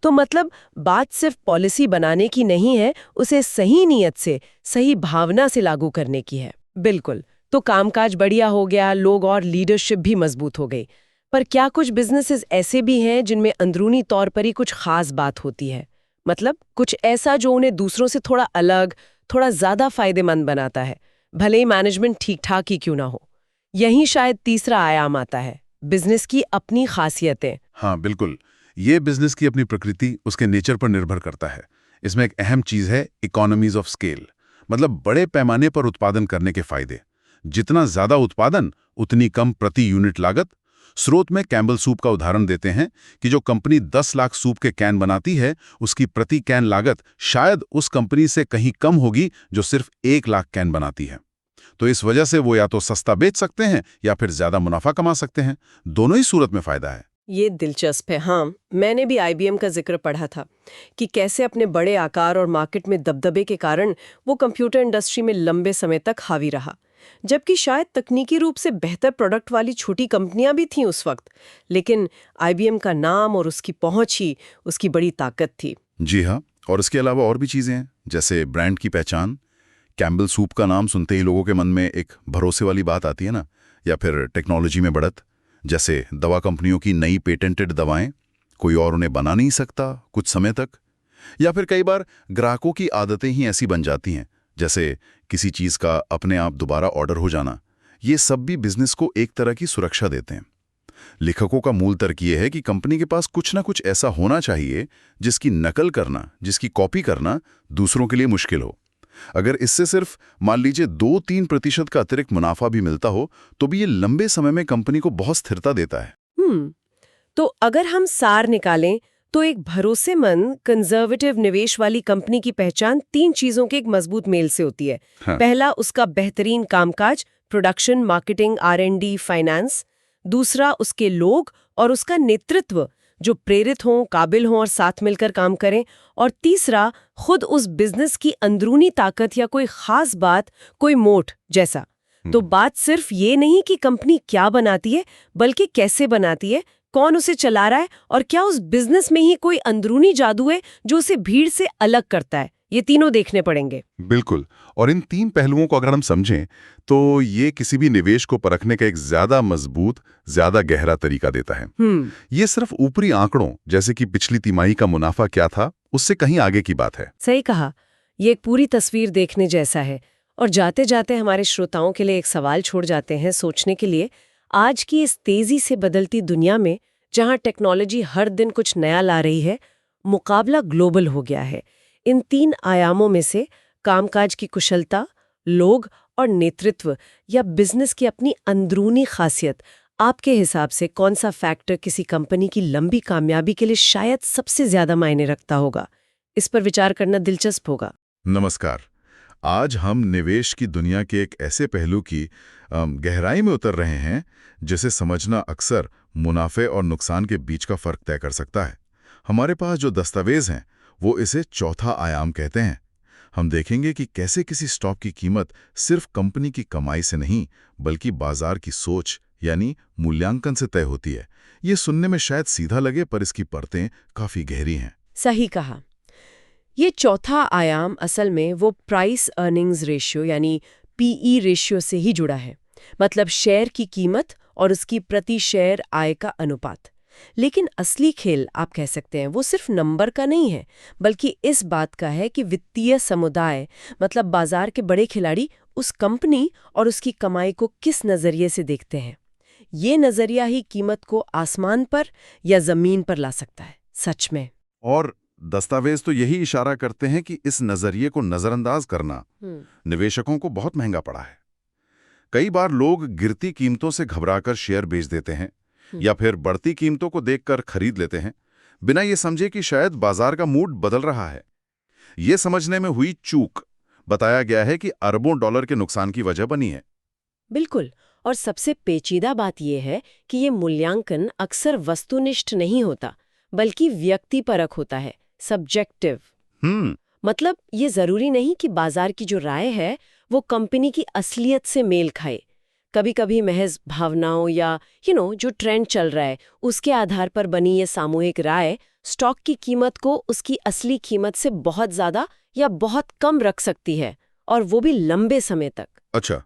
तो मतलब बात सिर्फ पॉलिसी बनाने की नहीं है, उसे सही नीयत से, सही भावना से लागू करने की है। बिल्कुल। तो कामकाज बढ़िया हो गया, लोग और लीडरशिप भी मजबूत हो गई। पर क्या कुछ बिजनेसेस ऐसे भी हैं जिनमें अंदरूनी तौर पर ही कुछ खास बात होती है? मतलब कुछ ऐसा जो उन्हें दूसरों से थोड़ा अलग, थोड़ा ज्यादा फायदेमंद बनाता है, भले ही मैनेजमेंट ठीक ठाक ही क्यों ना हो। यहीं शायद तीसरा आयाम आता है, बिजनेस की अपनी खासियतें। हाँ बिल्कुल, ये बिजनेस की अपनी प्रकृति, उसके नेचर पर निर्भर करता है। इसमें एक अहम चीज है इकोनॉमीज ऑफ स्केल, मतलब बड़े पैमाने पर उत्पादन करने के फायदे। जितना ज्यादा उत्पादन, उतनी कम प्रति यूनिट लागत। स्रोत में कैम्बल सूप का उदाहरण देते हैं कि जो कंपनी 10 लाख सूप के कैन बनाती है, उसकी प्रति कैन लागत शायद उस कंपनी से कहीं कम होगी जो सिर्फ 1 लाख कैन बनाती है। तो इस वजह से वो या तो सस्ता बेच सकते हैं या फिर ज्यादा मुनाफा कमा सकते हैं। दोनों ही सूरत में फायदा है। ये दिलचस्प है। हाँ, मैंने भी IBM का जिक्र पढ़ा था कि कैसे अपने बड़े आकार और मार्केट में दबदबे के कारण वो कंप्यूटर इंडस्ट्री में लंबे समय तक हावी रहा, जबकि शायद तकनीकी रूप से बेहतर प्रोडक्ट वाली छोटी कंपनियां भी थीं उस वक्त। लेकिन IBM का नाम और उसकी पहुंच ही उसकी बड़ी ताकत थी। जी हाँ, और इसके अलावा और भी चीजें हैं, जैसे ब्रांड की पहचान। कैम्बल सूप का नाम सुनते ही लोगों के मन में एक भरोसे वाली बात आती है ना, या फिर टेक्नोलॉजी में बढ़त, जैसे दवा कंपनियों की नई पेटेंटेड दवाएं, कोई और उन्हें बना नहीं सकता कुछ समय तक। या फिर कई बार ग्राहकों की आदतें ही ऐसी बन जाती हैं, जैसे किसी चीज का अपने आप दोबारा ऑर्डर हो जाना। ये सब भी बिजनेस को एक तरह की सुरक्षा देते हैं। लेखकों का मूल तर्क ये है कि कंपनी के पास कुछ ना कुछ ऐसा होना चाहिए जिसकी नकल करना, जिसकी कॉपी करना दूसरों के लिए मुश्किल हो। अगर इससे सिर्फ मान लीजिए 2-3% का अतिरिक्त मुनाफा भी मिलता हो, तो भी ये लंबे समय में कंपनी को बहुत स्थिरता देता है। तो अगर हम सार निकालें तो एक भरोसेमंद कंजर्वेटिव निवेश वाली कंपनी की पहचान 3 चीजों के एक मजबूत मेल से होती है। हाँ। पहला, उसका बेहतरीन कामकाज, प्रोडक्शन, मार्केटिंग, R&D, फाइनेंस। दूसरा, उसके लोग और उसका नेतृत्व जो प्रेरित हों, काबिल हों और साथ मिलकर काम करें। और तीसरा, खुद उस बिजनेस की अंदरूनी ताकत या कोई खास बात, कोई मोट जैसा। तो बात सिर्फ ये नहीं कि कंपनी क्या बनाती है, बल्कि कैसे बनाती है, कौन उसे चला रहा है और क्या उस बिजनेस में ही कोई अंदरूनी जादू है जो उसे भीड़ से अलग करता है। ये तीनों देखने पड़ेंगे। बिल्कुल। और इन 3 पहलुओं को अगर हम समझें तो ये किसी भी निवेश को परखने का एक ज्यादा मजबूत, ज्यादा गहरा तरीका देता है। ये सिर्फ ऊपरी आंकड़ों जैसे कि पिछली तिमाही का मुनाफा क्या था, उससे कहीं आगे की बात है। सही कहा, ये एक पूरी तस्वीर देखने जैसा है। और जाते जाते हमारे श्रोताओं के लिए एक सवाल छोड़ जाते हैं सोचने के लिए। आज की इस तेजी से बदलती दुनिया में, जहां टेक्नोलॉजी हर दिन कुछ नया ला रही है, मुकाबला ग्लोबल हो गया है। इन 3 आयामों में से कामकाज की कुशलता, लोग और नेतृत्व या बिजनेस की अपनी अंदरूनी खासियत, आपके हिसाब से कौन सा फैक्टर किसी कंपनी की लंबी कामयाबी के लिए शायद सबसे ज्यादा मायने रखता होगा? इस पर विचार करना दिलचस्प होगा। नमस्कार। आज हम निवेश की दुनिया के एक ऐसे पहलू की गहराई में उतर रहे हैं जिसे समझना अक्सर मुनाफे और नुकसान के बीच का फर्क तय कर सकता है। हमारे पास जो दस्तावेज हैं वो इसे चौथा आयाम कहते हैं। हम देखेंगे कि कैसे किसी स्टॉक की कीमत सिर्फ कंपनी की कमाई से नहीं बल्कि बाजार की सोच यानी मूल्यांकन से तय होती है। ये सुनने में शायद सीधा लगे पर इसकी परतें काफी गहरी हैं। सही कहा। ये चौथा आयाम असल में वो प्राइस अर्निंग्स रेशियो यानी पीई रेशियो से ही जुड़ा है। मतलब शेयर की कीमत और उसकी प्रति शेयर आय का अनुपात। लेकिन असली खेल आप कह सकते हैं वो सिर्फ नंबर का नहीं है, बल्कि इस बात का है कि वित्तीय समुदाय मतलब बाजार के बड़े खिलाड़ी उस कंपनी और उसकी कमाई को किस नजरिए से देखते हैं। ये नजरिया ही कीमत को आसमान पर या जमीन पर ला सकता है। सच में। और दस्तावेज तो यही इशारा करते हैं कि इस नजरिए को नजरअंदाज करना निवेशकों को बहुत महंगा पड़ा है। कई बार लोग गिरती कीमतों से घबराकर शेयर बेच देते हैं या फिर बढ़ती कीमतों को देखकर खरीद लेते हैं, बिना ये समझे कि शायद बाजार का मूड बदल रहा है। ये समझने में हुई चूक बताया गया है कि अरबों डॉलर के नुकसान की वजह बनी है। बिल्कुल। और सबसे पेचीदा बात यह है कि ये मूल्यांकन अक्सर वस्तुनिष्ठ नहीं होता, बल्कि व्यक्तिपरक होता है, सब्जेक्टिव। मतलब ये जरूरी नहीं कि बाजार की जो राय है वो कंपनी की असलियत से मेल खाए। कभी कभी महज भावनाओं या जो ट्रेंड चल रहा है उसके आधार पर बनी ये सामूहिक राय स्टॉक की कीमत को उसकी असली कीमत से बहुत ज्यादा या बहुत कम रख सकती है, और वो भी लंबे समय तक। अच्छा,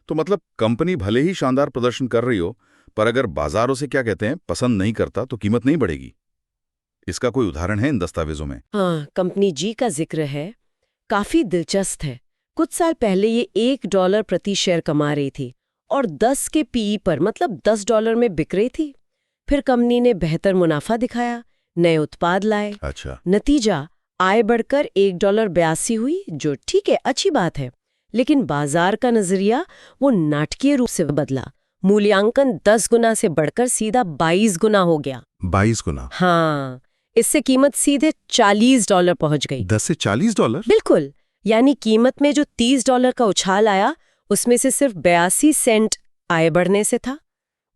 तो मतलब कंपनी भले ही शानदार प्रदर्शन कर रही हो, पर अगर बाजार उसे क्या कहते हैं पसंद नहीं करता तो कीमत नहीं बढ़ेगी। इसका कोई उदाहरण है इन दस्तावेजों में? हाँ, कंपनी जी का जिक्र है। काफी दिलचस्प है। कुछ साल पहले ये $1 प्रति शेयर कमा रही थी और 10 के पीई पर मतलब $10 में बिक रही थी। फिर कंपनी ने बेहतर मुनाफा दिखाया, नए उत्पाद लाए। अच्छा। नतीजा आय बढ़कर $1.82 हुई, जो ठीक है, अच्छी बात है। लेकिन बाजार का नजरिया वो नाटकीय रूप से बदला। मूल्यांकन 10 गुना से बढ़कर सीधा 22 गुना हो गया। 22 गुना? हाँ, इससे कीमत सीधे $40 पहुंच गई। 10 से $40? बिल्कुल। यानी कीमत में जो $30 का उछाल आया उसमें से सिर्फ 82 सेंट आय बढ़ने से था।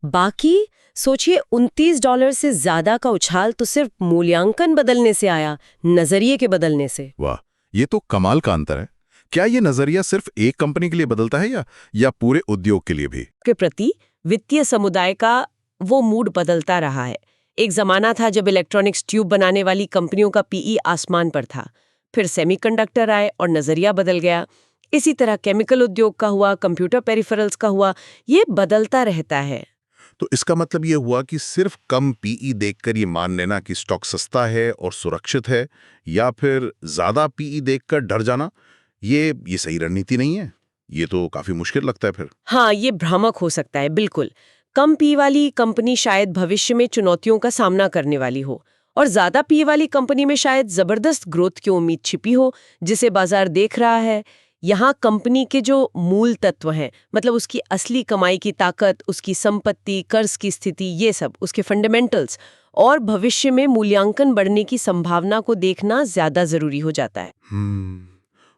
बाकी सोचिए $29 से ज्यादा का उछाल तो सिर्फ मूल्यांकन बदलने से आया, नजरिए के बदलने से। वाह, ये तो कमाल का अंतर है। क्या ये नजरिया सिर्फ एक कंपनी के लिए बदलता है या पूरे उद्योग के लिए भी? के प्रति वित्तीय समुदाय का वो मूड बदलता रहा है। एक जमाना था जब इलेक्ट्रॉनिक्स ट्यूब बनाने वाली कंपनियों का पीई आसमान पर था। फिर सेमीकंडक्टर आए और नजरिया बदल गया। इसी तरह केमिकल उद्योग का हुआ, कंप्यूटर पेरिफेरल्स का हुआ, ये बदलता रहता है। तो इसका मतलब ये हुआ कि सिर्फ कम पीई देखकर ये मान लेना कि स्टॉक सस्ता है और सुरक्षित है, या फिर ज्यादा पीई देखकर डर जाना, ये सही रणनीति नहीं है। ये तो काफी मुश्किल लगता है फिर। हाँ, ये भ्रामक हो सकता है। बिल्कुल। कम पी वाली कंपनी शायद भविष्य में चुनौतियों का सामना करने वाली हो, और ज्यादा पी वाली कंपनी में शायद जबरदस्त ग्रोथ की उम्मीद छिपी हो जिसे बाजार देख रहा है। यहाँ कंपनी के जो मूल तत्व हैं, मतलब उसकी असली कमाई की ताकत, उसकी संपत्ति, कर्ज की स्थिति, ये सब उसके फंडामेंटल्स और भविष्य में मूल्यांकन बढ़ने की संभावना को देखना ज्यादा जरूरी हो जाता है।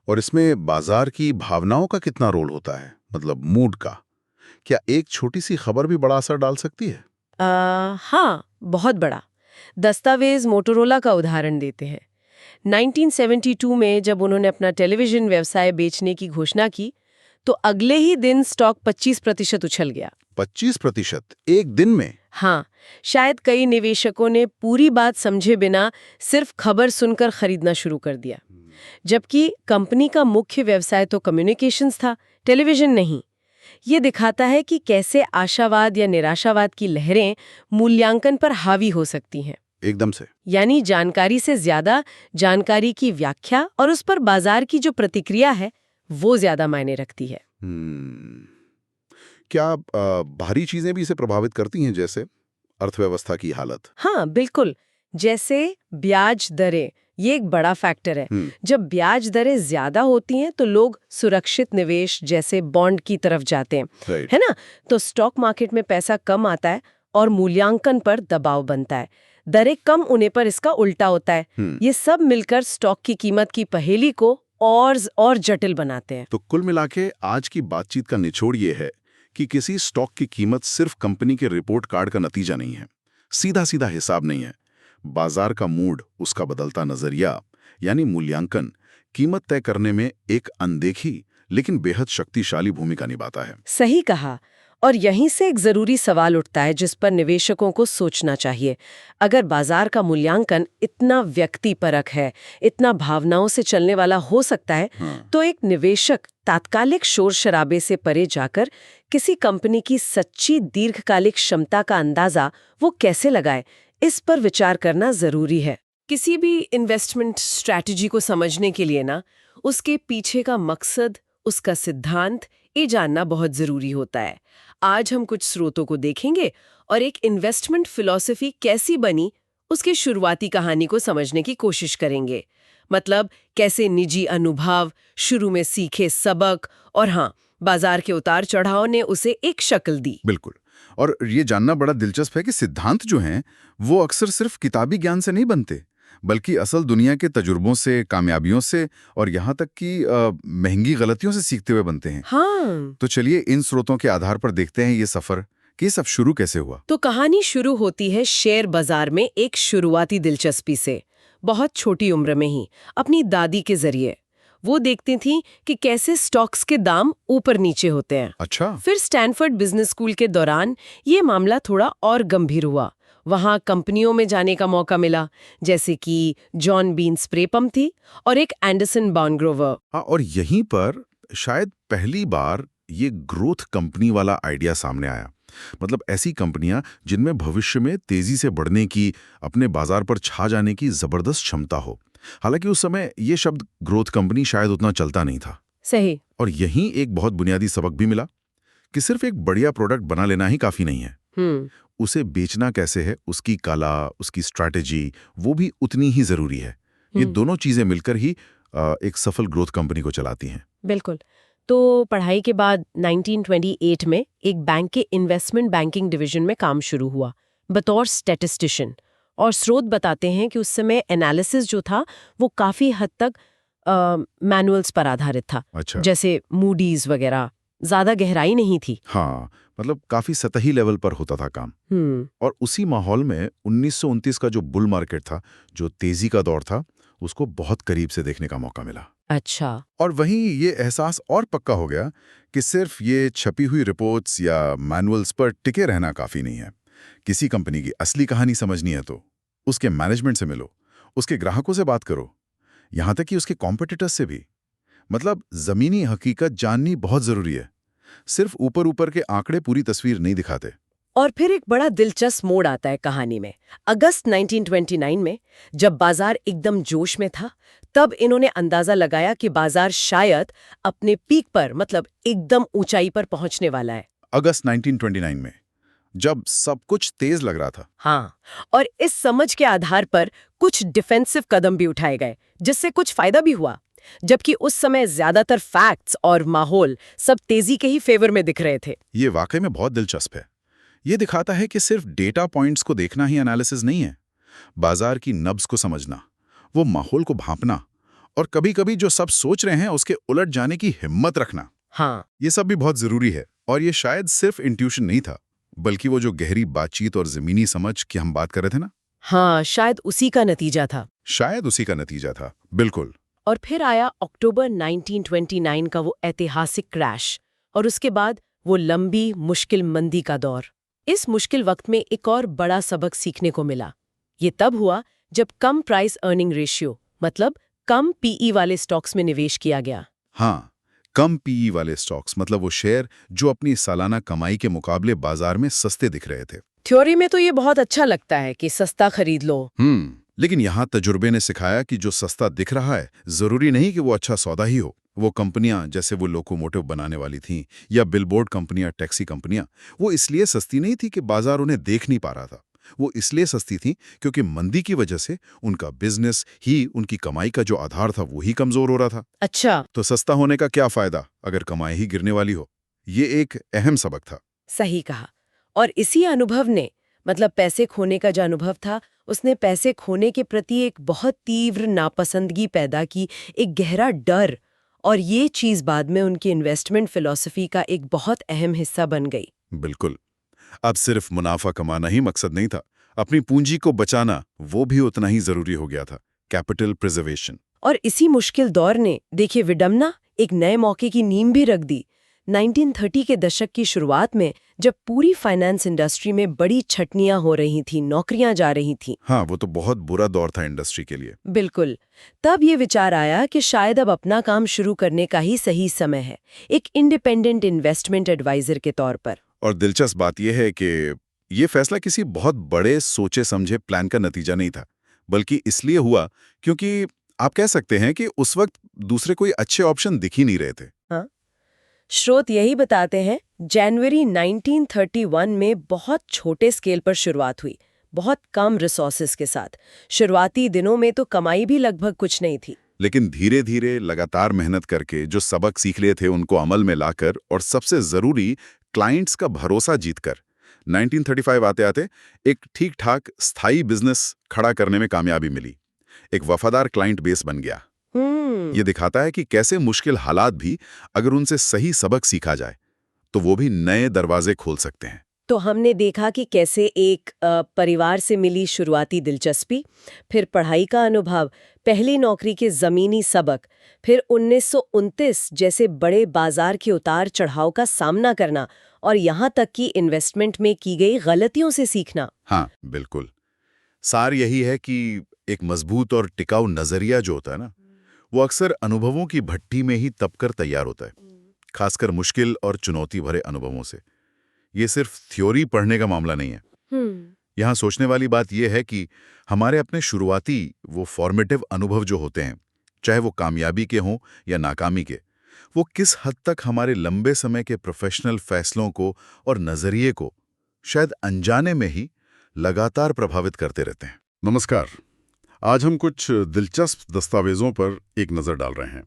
और इसमें बाजार की भावनाओं का कितना रोल होता है, मतलब मूड का? क्या एक छोटी सी खबर भी बड़ा असर डाल सकती है? हाँ, बहुत बड़ा। दस्तावेज मोटोरोला का उदाहरण देते हैं। 1972 में जब उन्होंने अपना टेलीविजन व्यवसाय बेचने की घोषणा की तो अगले ही दिन स्टॉक 25% उछल गया। 25% एक दिन में? हाँ, शायद कई निवेशकों ने पूरी बात समझे बिना सिर्फ खबर सुनकर खरीदना शुरू कर दिया। जबकि कंपनी का मुख्य व्यवसाय तो कम्युनिकेशंस था, टेलीविजन नहीं। ये दिखाता है कि कैसे आशावाद या निराशावाद की लहरें मूल्यांकन पर हावी हो सकती हैं। एकदम से। यानी जानकारी से ज्यादा जानकारी की व्याख्या और उस पर बाजार की जो प्रतिक्रिया है वो ज्यादा मायने रखती है। क्या बाहरी चीजें भी इसे प्रभावित करती हैं, जैसे अर्थव्यवस्था की हालत? हाँ बिल्कुल, जैसे ब्याज दरें, ये एक बड़ा फैक्टर है। जब ब्याज दरें ज्यादा होती हैं तो लोग सुरक्षित निवेश जैसे बॉन्ड की तरफ जाते हैं, Right. है ना? तो स्टॉक मार्केट में पैसा कम आता है और मूल्यांकन पर दबाव बनता है। दरें कम होने पर इसका उल्टा होता है। ये सब मिलकर स्टॉक की कीमत की पहेली को और जटिल बनाते हैं। तो कुल मिला के आज की बातचीत का निचोड़ ये है कि किसी स्टॉक की कीमत सिर्फ कंपनी के रिपोर्ट कार्ड का नतीजा नहीं है, सीधा सीधा हिसाब नहीं है। बाजार का मूड, उसका बदलता नजरिया यानी मूल्यांकन कीमत तय करने में एक अनदेखी लेकिन बेहद शक्तिशाली भूमिका निभाता है। सही कहा। और यहीं से एक जरूरी सवाल उठता है जिस पर निवेशकों को सोचना चाहिए। अगर बाजार का मूल्यांकन इतना व्यक्तिपरक है, इतना भावनाओं से चलने वाला हो सकता है, तो एक निवेशक तात्कालिक शोर शराबे से परे जाकर किसी कंपनी की सच्ची दीर्घकालिक क्षमता का अंदाजा वो कैसे लगाए, इस पर विचार करना जरूरी है। किसी भी इन्वेस्टमेंट स्ट्रैटेजी को समझने के लिए ना, उसके पीछे का मकसद, उसका सिद्धांत ये जानना बहुत जरूरी होता है। आज हम कुछ स्रोतों को देखेंगे और एक इन्वेस्टमेंट फिलॉसफी कैसी बनी, उसकी शुरुआती कहानी को समझने की कोशिश करेंगे। मतलब कैसे निजी अनुभव, शुरू में सीखे सबक और हाँ, बाजार के उतार चढ़ाव ने उसे एक शक्ल दी। बिल्कुल। और ये जानना बड़ा दिलचस्प है कि सिद्धांत जो हैं वो अक्सर सिर्फ किताबी ज्ञान से नहीं बनते, बल्कि असल दुनिया के तजुर्बों से, कामयाबियों से और यहाँ तक कि महंगी गलतियों से सीखते हुए बनते हैं। हाँ। तो चलिए इन स्रोतों के आधार पर देखते हैं ये सफर कि सब शुरू कैसे हुआ। तो कहानी शुरू होती है शेयर बाजार में एक शुरुआती दिलचस्पी से। बहुत छोटी उम्र में ही अपनी दादी के जरिए वो देखती थी कि कैसे स्टॉक्स के दाम ऊपर नीचे होते हैं। अच्छा। फिर स्टैनफोर्ड बिजनेस स्कूल के दौरान ये मामला थोड़ा और गंभीर हुआ। वहां कंपनियों में जाने का मौका मिला, जैसे कि जॉन बीन स्प्रे पंप थी और एक एंडरसन बॉर्नग्रोवर। हाँ, और यहीं पर शायद पहली बार ये ग्रोथ कंपनी वाला आइडिया सामने आया। मतलब ऐसी कंपनियां जिनमें भविष्य में तेजी से बढ़ने की, अपने बाजार पर छा जाने की जबरदस्त क्षमता हो। हालांकि उस समय ये शब्द ग्रोथ कंपनी शायद उतना चलता नहीं था। सही। और यहीं एक बहुत बुनियादी सबक भी मिला कि सिर्फ एक बढ़िया प्रोडक्ट बना लेना ही काफी नहीं है। उसे बेचना कैसे है, उसकी कला, उसकी स्ट्रैटेजी, वो भी उतनी ही जरूरी है। ये दोनों चीजें मिलकर ही एक सफल ग्रोथ कंपनी को चलाती हैं। बिल्कुल। तो पढ़ाई के बाद 1928 में एक बैंक के इन्वेस्टमेंट बैंकिंग डिवीजन में काम शुरू हुआ बतौर स्टैटिस्टिशियन। और स्रोत बताते हैं कि उस समय एनालिसिस जो था वो काफी हद तक मैनुअल्स पर आधारित था। अच्छा। जैसे मूडीज वगैरह, ज्यादा गहराई नहीं थी। हाँ, मतलब काफी सतही लेवल पर होता था काम। और उसी माहौल में 1929 का जो बुल मार्केट था, जो तेजी का दौर था, उसको बहुत करीब से देखने का मौका मिला। अच्छा। और वहीं ये एहसास और पक्का हो गया कि सिर्फ ये छपी हुई रिपोर्ट्स या मैनुअल्स पर टिके रहना काफी नहीं है। किसी कंपनी की असली कहानी समझनी है तो उसके मैनेजमेंट से मिलो, उसके ग्राहकों से बात करो, यहां तक कि उसके कॉम्पिटिटर्स से भी। मतलब जमीनी हकीकत जाननी बहुत जरूरी है। सिर्फ ऊपर ऊपर के आंकड़े पूरी तस्वीर नहीं दिखाते। और फिर एक बड़ा दिलचस्प मोड़ आता है कहानी में। अगस्त 1929 में जब बाजार एकदम जोश में था, तब इन्होंने अंदाजा लगाया कि बाजार शायद अपने पीक पर, मतलब एकदम ऊंचाई पर पहुंचने वाला है। अगस्त 1929 में, जब सब कुछ तेज लग रहा था। हाँ, और इस समझ के आधार पर कुछ डिफेंसिव कदम भी उठाए गए, जिससे कुछ फायदा भी हुआ। जबकि उस समय ज्यादातर फैक्ट्स और माहौल सब तेजी के ही फेवर में दिख रहे थे। ये वाकई में बहुत दिलचस्प है। ये दिखाता है कि सिर्फ डेटा पॉइंट्स को देखना ही एनालिसिस नहीं है। बाजार की नब्ज को समझना, वो माहौल को भांपना और कभी-कभी जो सब सोच रहे हैं उसके उलट जाने की हिम्मत रखना, हाँ, ये सब भी बहुत जरूरी है। और ये शायद सिर्फ इंट्यूशन नहीं था, बल्कि वो जो गहरी बातचीत और जमीनी समझ की हम बात कर रहे थे ना, हाँ, शायद उसी का नतीजा था। शायद उसी का नतीजा था। बिल्कुल। और फिर आया अक्टूबर 1929 का वो ऐतिहासिक क्रैश, और उसके बाद वो लंबी मुश्किल मंदी का दौर। इस मुश्किल वक्त में एक और बड़ा सबक सीखने को मिला। ये तब हुआ जब कम प्राइस अर्निंग रेशियो, मतलब कम पीई वाले स्टॉक्स में निवेश किया गया। हाँ, कम पीई वाले स्टॉक्स मतलब वो शेयर जो अपनी सालाना कमाई के मुकाबले बाजार में सस्ते दिख रहे थे। थ्योरी में तो ये बहुत अच्छा लगता है कि सस्ता खरीद लो। लेकिन यहाँ तजुर्बे ने सिखाया कि जो सस्ता दिख रहा है जरूरी नहीं कि वो अच्छा सौदा ही हो। वो कंपनियां जैसे वो लोकोमोटिव बनाने वाली थीं या बिलबोर्ड कंपनियां, टैक्सी कंपनियां, वो इसलिए सस्ती नहीं थी कि बाजार उन्हें देख नहीं पा रहा था। वो इसलिए सस्ती थी क्योंकि मंदी की वजह से उनका बिजनेस ही, उनकी कमाई का जो आधार था वो ही कमजोर हो रहा था। अच्छा, तो सस्ता होने का क्या फायदा अगर कमाई ही गिरने वाली हो। ये एक अहम सबक था। सही कहा। और इसी अनुभव ने, मतलब पैसे खोने का जो अनुभव था, उसने पैसे खोने के प्रति एक बहुत तीव्र नापसंदगी पैदा की, एक गहरा डर, और ये चीज बाद में उनकी इन्वेस्टमेंट फिलॉसफी का एक बहुत अहम हिस्सा बन गई। बिल्कुल। अब सिर्फ मुनाफा कमाना ही मकसद नहीं था, अपनी पूंजी को बचाना वो भी उतना ही जरूरी हो गया था। Capital preservation. और इसी मुश्किल दौर ने, देखिए विडम्बना, एक नए मौके की नींव भी रख दी। 1930 के दशक की शुरुआत में जब पूरी फाइनेंस इंडस्ट्री में बड़ी छटनियां हो रही थीं, नौकरियां जा रही थीं। हाँ, वो तो बहुत बुरा दौर था इंडस्ट्री के लिए। बिल्कुल। तब ये विचार आया कि शायद अब अपना काम शुरू करने का ही सही समय है, एक इंडिपेंडेंट इन्वेस्टमेंट एडवाइजर के तौर पर। और दिलचस्प बात यह है कि ये फैसला किसी बहुत बड़े सोचे समझे प्लान का नतीजा नहीं था, बल्कि इसलिए हुआ क्योंकि आप कह सकते हैं कि उस वक्त दूसरे कोई अच्छे ऑप्शन दिख ही नहीं रहे थे। हाँ, स्रोत यही बताते हैं, जनवरी 1931 में बहुत छोटे स्केल पर शुरुआत हुई, बहुत कम रिसोर्सेज के साथ। शुरुआती दिनों में तो कमाई भी लगभग कुछ नहीं थी। लेकिन धीरे धीरे लगातार मेहनत करके जो सबक सीख लिए थे उनको अमल में लाकर, और सबसे जरूरी क्लाइंट्स का भरोसा जीतकर 1935 आते आते एक ठीक ठाक स्थायी बिजनेस खड़ा करने में कामयाबी मिली। एक वफादार क्लाइंट बेस बन गया। ये दिखाता है कि कैसे मुश्किल हालात भी अगर उनसे सही सबक सीखा जाए तो वो भी नए दरवाजे खोल सकते हैं। तो हमने देखा कि कैसे एक परिवार से मिली शुरुआती दिलचस्पी, फिर पढ़ाई का अनुभव, पहली नौकरी के ज़मीनी सबक, फिर 1929 जैसे बड़े बाजार के उतार चढ़ाव का सामना करना, और यहाँ तक कि इन्वेस्टमेंट में की गई गलतियों से सीखना। हाँ, बिल्कुल। सार यही है कि एक मजबूत और टिकाऊ नजरिया जो होता है ना, वो अक्सर अनुभवों की भट्टी में ही तपकर तैयार होता है, खासकर मुश्किल और चुनौती भरे अनुभवों से। ये सिर्फ थ्योरी पढ़ने का मामला नहीं है। यहाँ सोचने वाली बात यह है कि हमारे अपने शुरुआती वो फॉर्मेटिव अनुभव जो होते हैं, चाहे वो कामयाबी के हों या नाकामी के, वो किस हद तक हमारे लंबे समय के प्रोफेशनल फैसलों को और नजरिए को शायद अनजाने में ही लगातार प्रभावित करते रहते हैं। नमस्कार। आज हम कुछ दिलचस्प दस्तावेजों पर एक नज़र डाल रहे हैं।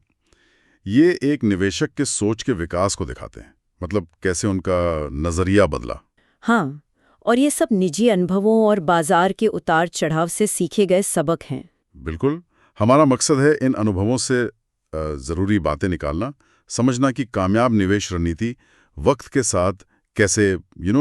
ये एक निवेशक के सोच के विकास को दिखाते हैं, मतलब कैसे उनका नज़रिया बदला। हाँ, और ये सब निजी अनुभवों और बाजार के उतार चढ़ाव से सीखे गए सबक हैं। बिल्कुल। हमारा मकसद है इन अनुभवों से ज़रूरी बातें निकालना, समझना कि कामयाब निवेश रणनीति वक्त के साथ कैसे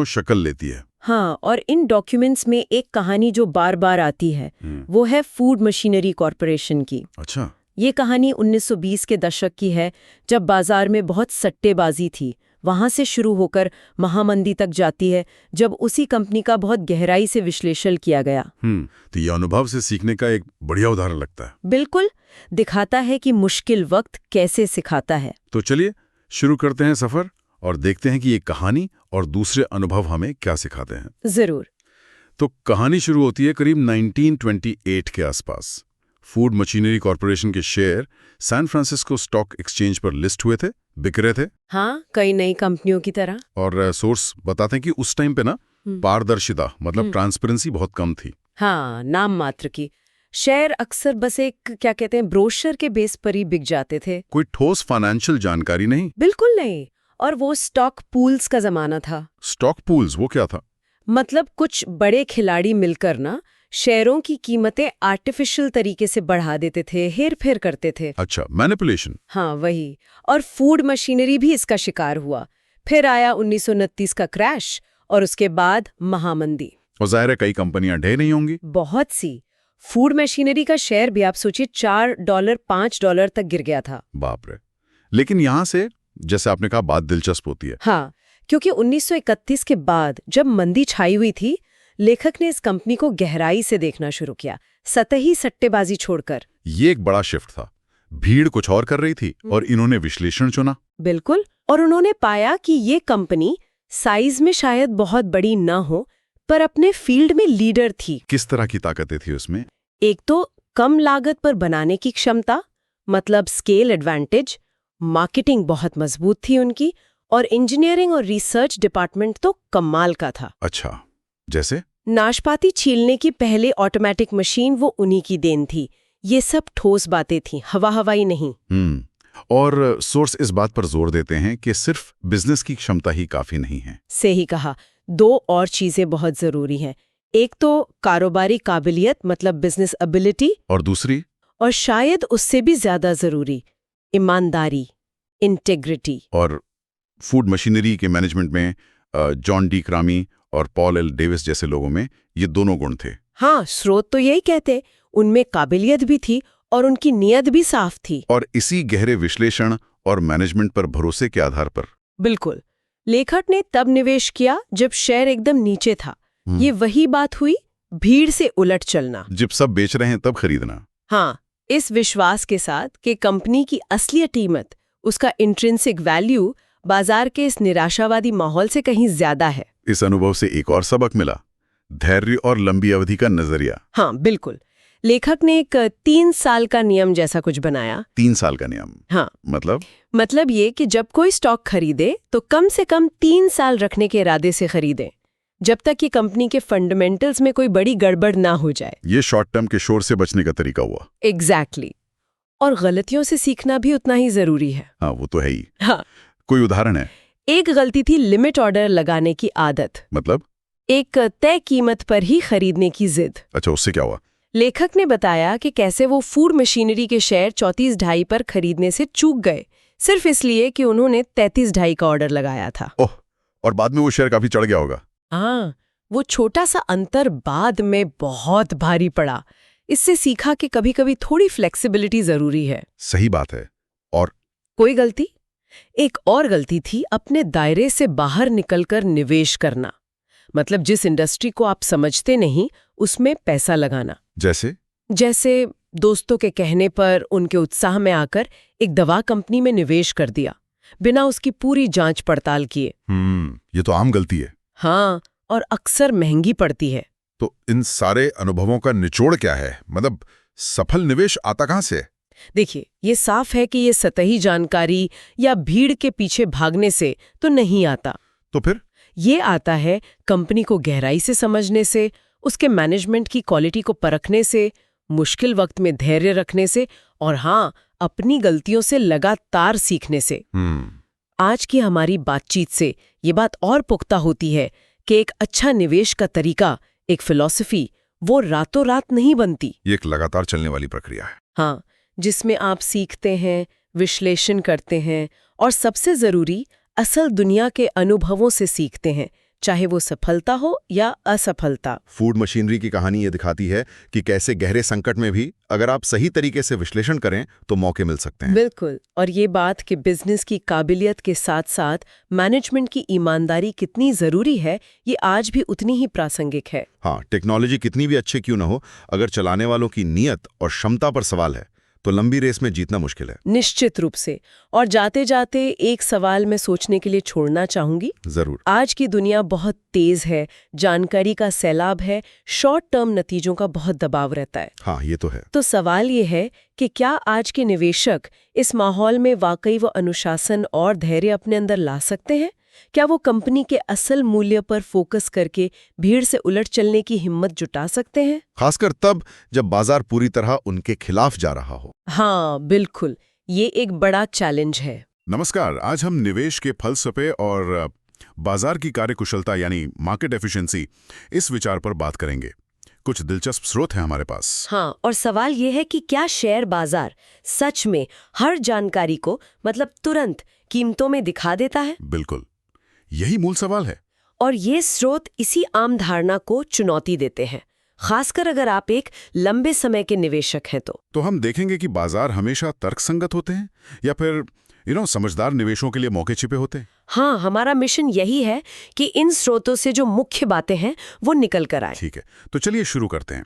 शक्ल लेती है। हाँ, और इन डॉक्यूमेंट्स में एक कहानी जो बार बार आती है वो है फूड मशीनरी कॉरपोरेशन की। अच्छा। ये कहानी 1920 के दशक की है, जब बाजार में बहुत सट्टेबाजी थी। वहां से शुरू होकर महामंदी तक जाती है, जब उसी कंपनी का बहुत गहराई से विश्लेषण किया गया। तो ये अनुभव से सीखने का एक बढ़िया उदाहरण लगता है। बिल्कुल, दिखाता है कि मुश्किल वक्त कैसे सिखाता है। तो चलिए शुरू करते हैं सफर और देखते हैं कि ये कहानी और दूसरे अनुभव हमें क्या सिखाते हैं। जरूर। तो कहानी शुरू होती है करीब 1928 के आसपास। फूड मशीनरी कॉरपोरेशन के share San Francisco stock exchange पर लिस्ट हुए थे, बिक रहे थे। हाँ, कई नई कंपनियों की तरह। और सोर्स बताते हैं कि उस टाइम पे ना पारदर्शिता मतलब ट्रांसपेरेंसी बहुत कम थी। हाँ, नाम मात्र की। शेयर अक्सर बस एक क्या कहते हैं ब्रोशर के बेस पर ही बिक जाते थे। कोई ठोस फाइनेंशियल जानकारी नहीं। बिल्कुल नहीं। और वो स्टॉक पूल्स का जमाना था। स्टॉक पूल्स वो क्या था? मतलब कुछ बड़े खिलाड़ी मिलकर ना शेयरों की कीमतें आर्टिफिशियल तरीके से बढ़ा देते थे, हेर फेर करते थे। अच्छा, मैनिपुलेशन। हाँ, वही। और फूड मशीनरी भी इसका शिकार हुआ। फिर आया 1929 का क्रैश और उसके बाद महामंदी। और जाहिर है कई कंपनियां ढह नहीं होंगी। बहुत सी। फूड मशीनरी का शेयर भी आप सोचिए $4, $5 तक गिर गया था। बाप रे। लेकिन यहां से जैसे आपने कहा बात दिलचस्प होती है। हाँ, क्योंकि 1931 के बाद जब मंदी छाई हुई थी, लेखक ने इस कंपनी को गहराई से देखना शुरू किया, सतही सट्टेबाजी छोड़कर। ये एक बड़ा शिफ्ट था। भीड़ कुछ और कर रही थी और इन्होंने विश्लेषण चुना। बिल्कुल, और उन्होंने पाया कि ये कंपनी साइज में शायद बहुत बड़ी न हो, पर अपने फील्ड में लीडर थी। किस तरह की ताकतें थी उसमें? एक तो कम लागत पर बनाने की क्षमता, मतलब स्केल एडवांटेज, मार्केटिंग बहुत मजबूत थी उनकी, और इंजीनियरिंग और रिसर्च डिपार्टमेंट तो कमाल का था। अच्छा, जैसे? नाशपाती छीलने की पहले ऑटोमेटिक मशीन वो उन्हीं की देन थी। ये सब ठोस बातें थी, हवाई नहीं। और सोर्स इस बात पर जोर देते हैं कि सिर्फ बिजनेस की क्षमता ही काफी नहीं है। सही कहा, दो और चीजें बहुत जरूरी हैं। एक तो कारोबारी काबिलियत, मतलब बिजनेस एबिलिटी, और दूसरी, और शायद उससे भी ज्यादा जरूरी, ईमानदारी, इंटेग्रिटी। और फूड मशीनरी के मैनेजमेंट में जॉन डी क्रामी और पॉल एल डेविस जैसे लोगों में ये दोनों गुण थे। हाँ, स्रोत तो यही कहते, उनमें काबिलियत भी थी और उनकी नीयत भी साफ थी। और इसी गहरे विश्लेषण और मैनेजमेंट पर भरोसे के आधार पर। बिल्कुल, लेखक ने तब निवेश किया जब शेयर एकदम नीचे था। ये वही बात हुई, भीड़ से उलट चलना। जब सब बेच रहे हैं तब खरीदना। हाँ, इस विश्वास के साथ कि कंपनी की असली कीमत, उसका इंट्रिंसिक वैल्यू, बाजार के इस निराशावादी माहौल से कहीं ज्यादा है। इस अनुभव से एक और सबक मिला, धैर्य और लंबी अवधि का नजरिया। हाँ, बिल्कुल। लेखक ने एक 3 साल का नियम जैसा कुछ बनाया। 3 साल का नियम? हाँ, मतलब ये कि जब कोई स्टॉक खरीदे तो कम से कम 3 साल रखने के इरादे से खरीदे, जब तक कि कंपनी के फंडामेंटल्स में कोई बड़ी गड़बड़ ना हो जाए। ये शॉर्ट टर्म के शोर से बचने का तरीका हुआ। एग्जैक्टली। और गलतियों से सीखना भी उतना ही जरूरी है। हाँ, वो तो है ही। हाँ, कोई उदाहरण है? एक गलती थी लिमिट ऑर्डर लगाने की आदत। मतलब? एक तय कीमत पर ही खरीदने की जिद। अच्छा, उससे क्या हुआ? लेखक ने बताया कि कैसे वो फूड मशीनरी के शेयर 34.5 पर खरीदने से चूक गए, सिर्फ इसलिए कि उन्होंने 33.5 का ऑर्डर लगाया था। ओह, और बाद में वो शेयर काफी चढ़ गया होगा। हाँ, वो छोटा सा अंतर बाद में बहुत भारी पड़ा। इससे सीखा कि कभी-कभी थोड़ी फ्लेक्सिबिलिटी जरूरी है। सही बात है। और कोई गलती? एक और गलती थी अपने दायरे से बाहर निकलकर निवेश करना, मतलब जिस इंडस्ट्री को आप समझते नहीं उसमें पैसा लगाना। जैसे दोस्तों के कहने पर उनके उत्साह में आकर एक दवा कंपनी में निवेश कर दिया, बिना उसकी पूरी जांच पड़ताल किए। ये तो आम गलती है। हाँ, और अक्सर महंगी पड़ती है। तो इन सारे अनुभवों का निचोड़ क्या है? मतलब सफल निवेश आता कहां से? देखिए, ये साफ है कि ये सतही जानकारी या भीड़ के पीछे भागने से तो नहीं आता। तो फिर? ये आता है कंपनी को गहराई से समझने से, उसके मैनेजमेंट की क्वालिटी को परखने से, मुश्किल वक्त में धैर्य रखने से, और हाँ, अपनी गलतियों से लगातार सीखने से। आज की हमारी बातचीत से ये बात और पुख्ता होती है कि एक अच्छा निवेश का तरीका, एक फिलॉसफी, वो रातों रात नहीं बनती। ये एक लगातार चलने वाली प्रक्रिया है। हाँ, जिसमें आप सीखते हैं, विश्लेषण करते हैं, और सबसे जरूरी, असल दुनिया के अनुभवों से सीखते हैं, चाहे वो सफलता हो या असफलता। फूड मशीनरी की कहानी ये दिखाती है कि कैसे गहरे संकट में भी अगर आप सही तरीके से विश्लेषण करें तो मौके मिल सकते हैं। बिल्कुल, और ये बात कि बिजनेस की काबिलियत के साथ साथ मैनेजमेंट की ईमानदारी कितनी जरूरी है, ये आज भी उतनी ही प्रासंगिक है। हाँ, टेक्नोलॉजी कितनी भी अच्छी क्यों न हो, अगर चलाने वालों की नीयत और क्षमता पर सवाल है तो लंबी रेस में जीतना मुश्किल है। निश्चित रूप से। और जाते जाते एक सवाल मैं सोचने के लिए छोड़ना चाहूंगी। जरूर। आज की दुनिया बहुत तेज है, जानकारी का सैलाब है, शॉर्ट टर्म नतीजों का बहुत दबाव रहता है। हाँ, ये तो है। तो सवाल ये है कि क्या आज के निवेशक इस माहौल में वाकई वो अनुशासन और धैर्य अपने अंदर ला सकते हैं? क्या वो कंपनी के असल मूल्य पर फोकस करके भीड़ से उलट चलने की हिम्मत जुटा सकते हैं, खासकर तब जब बाजार पूरी तरह उनके खिलाफ जा रहा हो? हाँ, बिल्कुल, ये एक बड़ा चैलेंज है। नमस्कार, आज हम निवेश के फलसफे और बाजार की कार्यकुशलता यानी मार्केट एफिशिएंसी, इस विचार पर बात करेंगे। कुछ दिलचस्प स्रोत हैं हमारे पास। हाँ, और सवाल ये है कि क्या शेयर बाजार सच में हर जानकारी को, मतलब तुरंत, कीमतों में दिखा देता है? बिल्कुल, यही मूल सवाल है। और ये स्रोत इसी आम धारणा को चुनौती देते हैं, खासकर अगर आप एक लंबे समय के निवेशक हैं तो। हम देखेंगे कि बाजार हमेशा तर्कसंगत होते हैं या फिर समझदार निवेशों के लिए मौके छिपे होते हैं। हाँ, हमारा मिशन यही है कि इन स्रोतों से जो मुख्य बातें हैं वो निकल कर आए। ठीक है, तो चलिए शुरू करते हैं।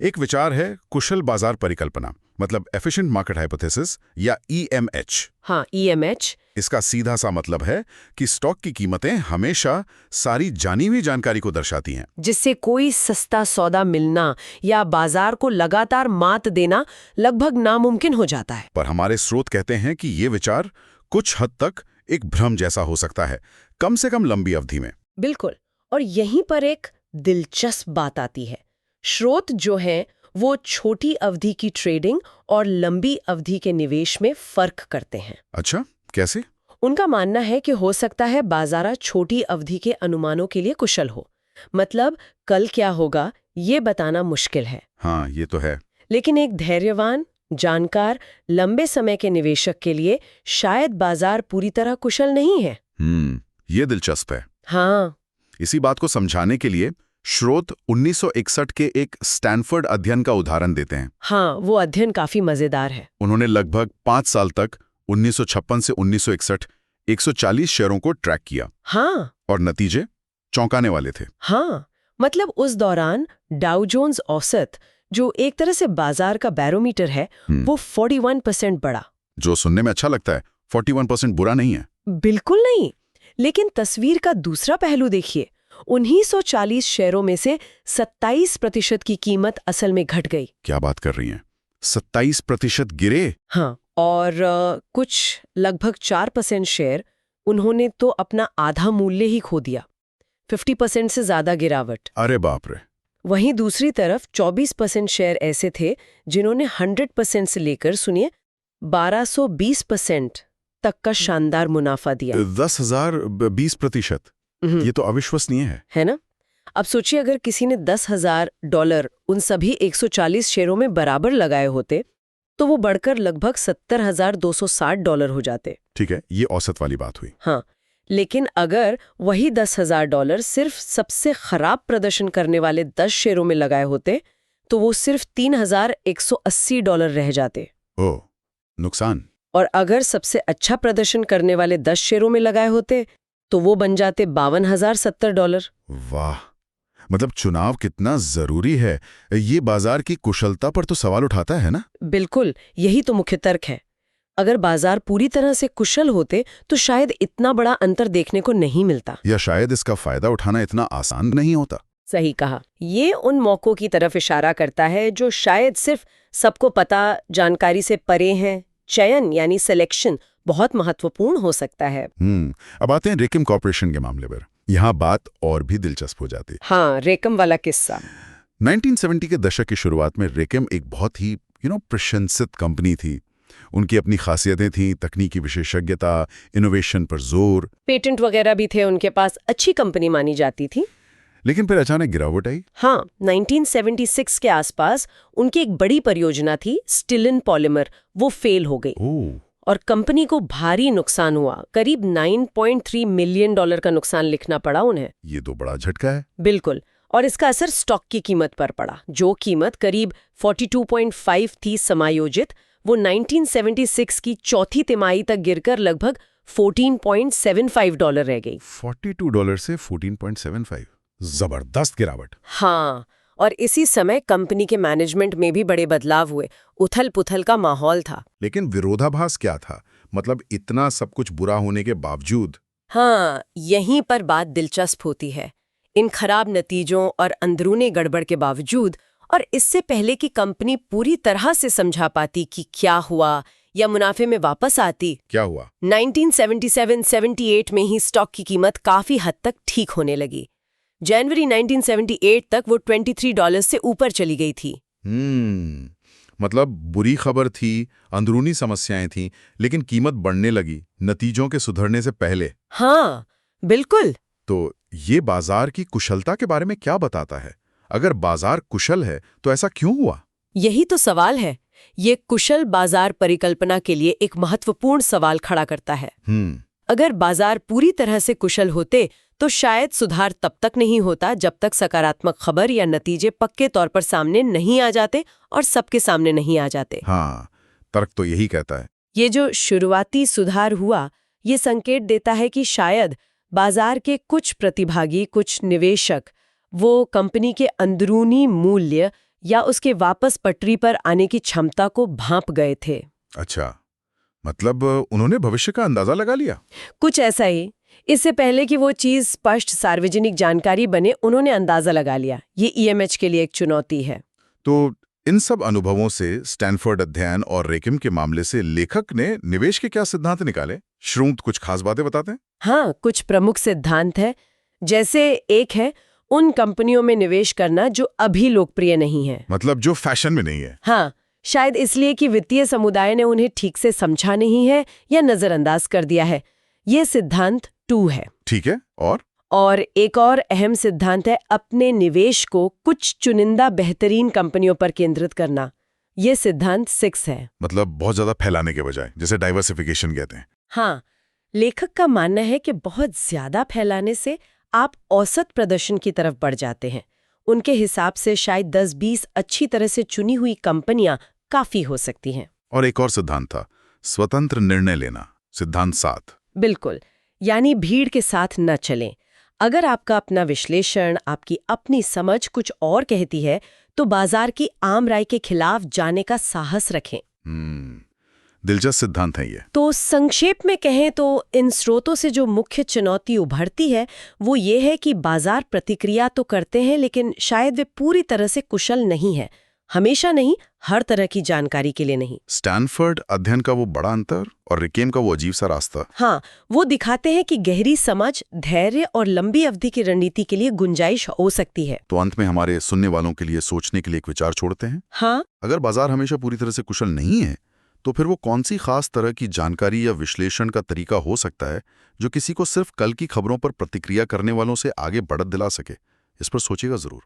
एक विचार है कुशल बाजार परिकल्पना, मतलब एफिशिएंट मार्केट हाइपोथेसिस या EMH। हाँ, EMH। इसका सीधा सा मतलब है कि स्टॉक की कीमतें हमेशा सारी जानी हुई जानकारी को दर्शाती हैं, जिससे कोई सस्ता सौदा मिलना या बाजार को लगातार मात देना लगभग नामुमकिन हो जाता है। पर हमारे स्रोत कहते हैं कि ये विचार कुछ हद तक एक भ्रम जैसा हो सकता है, कम से कम लंबी अवधि में। बिल्कुल। और यहीं पर एक दिलचस्प बात आती है। स्रोत जो हैं वो छोटी अवधि की ट्रेडिंग और लंबी अवधि के निवेश में फर्क करते हैं। अच्छा, कैसे? उनका मानना है कि हो सकता है बाजार छोटी अवधि के अनुमानों के लिए कुशल हो, मतलब कल क्या होगा ये बताना मुश्किल है। हाँ, ये तो है। लेकिन एक धैर्यवान, जानकार, लंबे समय के निवेशक के लिए शायद बाजार पूरी तरह कुशल नहीं है। ये दिलचस्प है। हाँ, इसी बात को समझाने के लिए स्रोत 1961 के एक स्टैनफोर्ड अध्ययन का उदाहरण देते हैं। हाँ, वो अध्ययन काफी मजेदार है। उन्होंने लगभग 5 साल तक 1956 से 1961 140 शेयरों को ट्रैक किया। हाँ, और नतीजे चौंकाने वाले थे। हाँ, मतलब उस दौरान डाउ जोन्स औसत, जो एक तरह से बाजार का बैरोमीटर है, वो 41% बढ़ा। जो सुनने में अच्छा लगता है, 41% बुरा नहीं है। बिल्कुल नहीं। लेकिन तस्वीर का दूसरा पहलू देखिए। 1940 शेयरों में से 27% की कीमत असल में घट गई। क्या बात कर रही हैं? 27% गिरे? हाँ, और कुछ लगभग 4% शेयर उन्होंने तो अपना आधा मूल्य ही खो दिया। 50% से ज्यादा गिरावट। अरे बाप रे। वहीं दूसरी तरफ 24% शेयर ऐसे थे जिन्होंने 100% से लेकर सुनिए 1220% तक का शानदार मुनाफा दिया। 10,000 20%। ये तो अविश्वसनीय है ना? अब सोचिए अगर किसी ने $10,000 उन सभी 140 शेयरों में बराबर लगाए होते तो वो बढ़कर लगभग $70,260 हो जाते। ठीक है, ये औसत वाली बात हुई। हाँ, लेकिन अगर वही $10,000 सिर्फ सबसे खराब प्रदर्शन करने वाले 10 शेयरों में लगाए होते तो वो सिर्फ $3,180 रह जाते। ओह, नुकसान। और अगर सबसे अच्छा प्रदर्शन करने वाले 10 शेयरों में लगाए होते तो वो बन जाते $52,070। वाह, मतलब चुनाव कितना जरूरी है। ये बाजार की कुशलता पर तो सवाल उठाता है ना? बिल्कुल, यही तो मुख्य तर्क है। अगर बाजार पूरी तरह से कुशल होते तो शायद इतना बड़ा अंतर देखने को नहीं मिलता, या शायद इसका फायदा उठाना इतना आसान नहीं होता। सही कहा। ये उन मौकों की तरफ इशारा करता है जो शायद सिर्फ सबको पता जानकारी से परे हैं। चयन यानी सिलेक्शन बहुत महत्वपूर्ण हो सकता है। अब आते हैं रेकम कॉर्पोरेशन के मामले पर। यहाँ बात और भी दिलचस्प हो जाती है। हाँ, रेकम वाला किस्सा। 1970 के दशक की शुरुआत में रेकम एक बहुत ही प्रशंसित कंपनी थी। उनकी अपनी खासियतें थीं, तकनीकी विशेषज्ञता, इनोवेशन पर जोर, पेटेंट वगैरह भी थे उनके पास, अच्छी कंपनी मानी जाती थी। लेकिन फिर अचानक गिरावट आई। हाँ, 1976 के आसपास उनकी एक बड़ी परियोजना थी स्टिलन पॉलीमर, वो फेल हो गई। और कंपनी को भारी नुकसान हुआ। करीब $9.3 मिलियन का नुकसान लिखना पड़ा उन्हें। ये तो बड़ा झटका है। बिल्कुल। और इसका असर स्टॉक की कीमत पर पड़ा, जो कीमत करीब 42.5 थी समायोजित, वो 1976 की चौथी तिमाही तक गिरकर लगभग $14.75 रह गई। $42 से 14.75, जबरदस्त गिरावट। हाँ, और इसी समय कंपनी के मैनेजमेंट में भी बड़े बदलाव हुए, उथल-पुथल का माहौल था। लेकिन विरोधाभास क्या था? मतलब इतना सब कुछ बुरा होने के बावजूद? हाँ, यहीं पर बात दिलचस्प होती है। इन खराब नतीजों और अंदरूनी गड़बड़ के बावजूद, और इससे पहले कि कंपनी पूरी तरह से समझा पाती कि क्या हुआ या मुनाफे में वापस आती, क्या हुआ? 1977-78 में ही स्टॉक की कीमत काफी हद तक ठीक होने लगी। जनवरी 1978 तक वो $23 से ऊपर चली गई थी। मतलब बुरी खबर थी, अंदरूनी समस्याएं थीं, लेकिन कीमत बढ़ने लगी नतीजों के सुधरने से पहले। हाँ, बिल्कुल। तो ये बाजार की कुशलता के बारे में क्या बताता है? अगर बाजार कुशल है तो ऐसा क्यों हुआ? यही तो सवाल है। ये कुशल बाजार परिकल्पना के लिए एक महत्वपूर्ण सवाल खड़ा करता है। अगर बाजार पूरी तरह से कुशल होते तो शायद सुधार तब तक नहीं होता जब तक सकारात्मक खबर या नतीजे पक्के तौर पर सामने नहीं आ जाते और सबके सामने नहीं आ जाते। हाँ, तर्क तो यही कहता है। ये जो शुरुआती सुधार हुआ, ये संकेत देता है कि शायद बाजार के कुछ प्रतिभागी, कुछ निवेशक, वो कंपनी के अंदरूनी मूल्य या उसके वापस पटरी पर आने की क्षमता को भांप गए थे। अच्छा, मतलब उन्होंने भविष्य का अंदाजा लगा लिया। कुछ ऐसा ही। इससे पहले कि वो चीज स्पष्ट सार्वजनिक जानकारी बने, उन्होंने अंदाजा लगा लिया। ये ईएमएच के लिए एक चुनौती है। तो इन सब अनुभवों से, स्टैनफोर्ड अध्ययन और रेकिम के मामले से लेखक ने निवेश के क्या सिद्धांत निकाले? श्रुत कुछ खास बातें बताते हैं? हाँ, कुछ प्रमुख सिद्धांत है। जैसे एक है, उन कंपनियों में निवेश करना जो अभी लोकप्रिय नहीं है। मतलब जो फैशन में नहीं है। हाँ, शायद इसलिए कि वित्तीय समुदाय ने उन्हें ठीक से समझा नहीं है या नजरअंदाज कर दिया है। ये सिद्धांत 2 है। ठीक है। और एक और अहम सिद्धांत है अपने निवेश को कुछ चुनिंदा बेहतरीन कंपनियों पर केंद्रित करना। ये सिद्धांत 6 है। मतलब बहुत ज्यादा फैलाने के बजाय, जैसे डाइवर्सिफिकेशन कहते हैं। हाँ, लेखक का मानना है कि बहुत ज्यादा फैलाने से आप औसत प्रदर्शन की तरफ बढ़ जाते हैं। उनके हिसाब से शायद 10-20 अच्छी तरह से चुनी हुई कंपनियां काफी हो सकती हैं। और एक और सिद्धांत था, स्वतंत्र निर्णय लेना, सिद्धांत 7। बिल्कुल, यानी भीड़ के साथ न चलें। अगर आपका अपना विश्लेषण, आपकी अपनी समझ कुछ और कहती है, तो बाजार की आम राय के खिलाफ जाने का साहस रखें। दिलचस्प सिद्धांत है ये। तो संक्षेप में कहें तो इन स्रोतों से जो मुख्य चुनौती उभरती है वो ये है कि बाजार प्रतिक्रिया तो करते हैं, लेकिन शायद वे पूरी तरह से कुशल नहीं है। हमेशा नहीं, हर तरह की जानकारी के लिए नहीं। स्टैनफोर्ड अध्ययन का वो बड़ा अंतर और रेकिम का वो अजीब सा रास्ता। हाँ, वो दिखाते हैं कि गहरी समझ, धैर्य और लंबी अवधि की रणनीति के लिए गुंजाइश हो सकती है। तो अंत में हमारे सुनने वालों के लिए सोचने के लिए एक विचार छोड़ते हैं। हाँ, अगर बाजार हमेशा पूरी तरह से कुशल नहीं है, तो फिर वो कौन सी खास तरह की जानकारी या विश्लेषण का तरीका हो सकता है जो किसी को सिर्फ कल की खबरों पर प्रतिक्रिया करने वालों से आगे बढ़त दिला सके? इस पर सोचिएगा जरूर।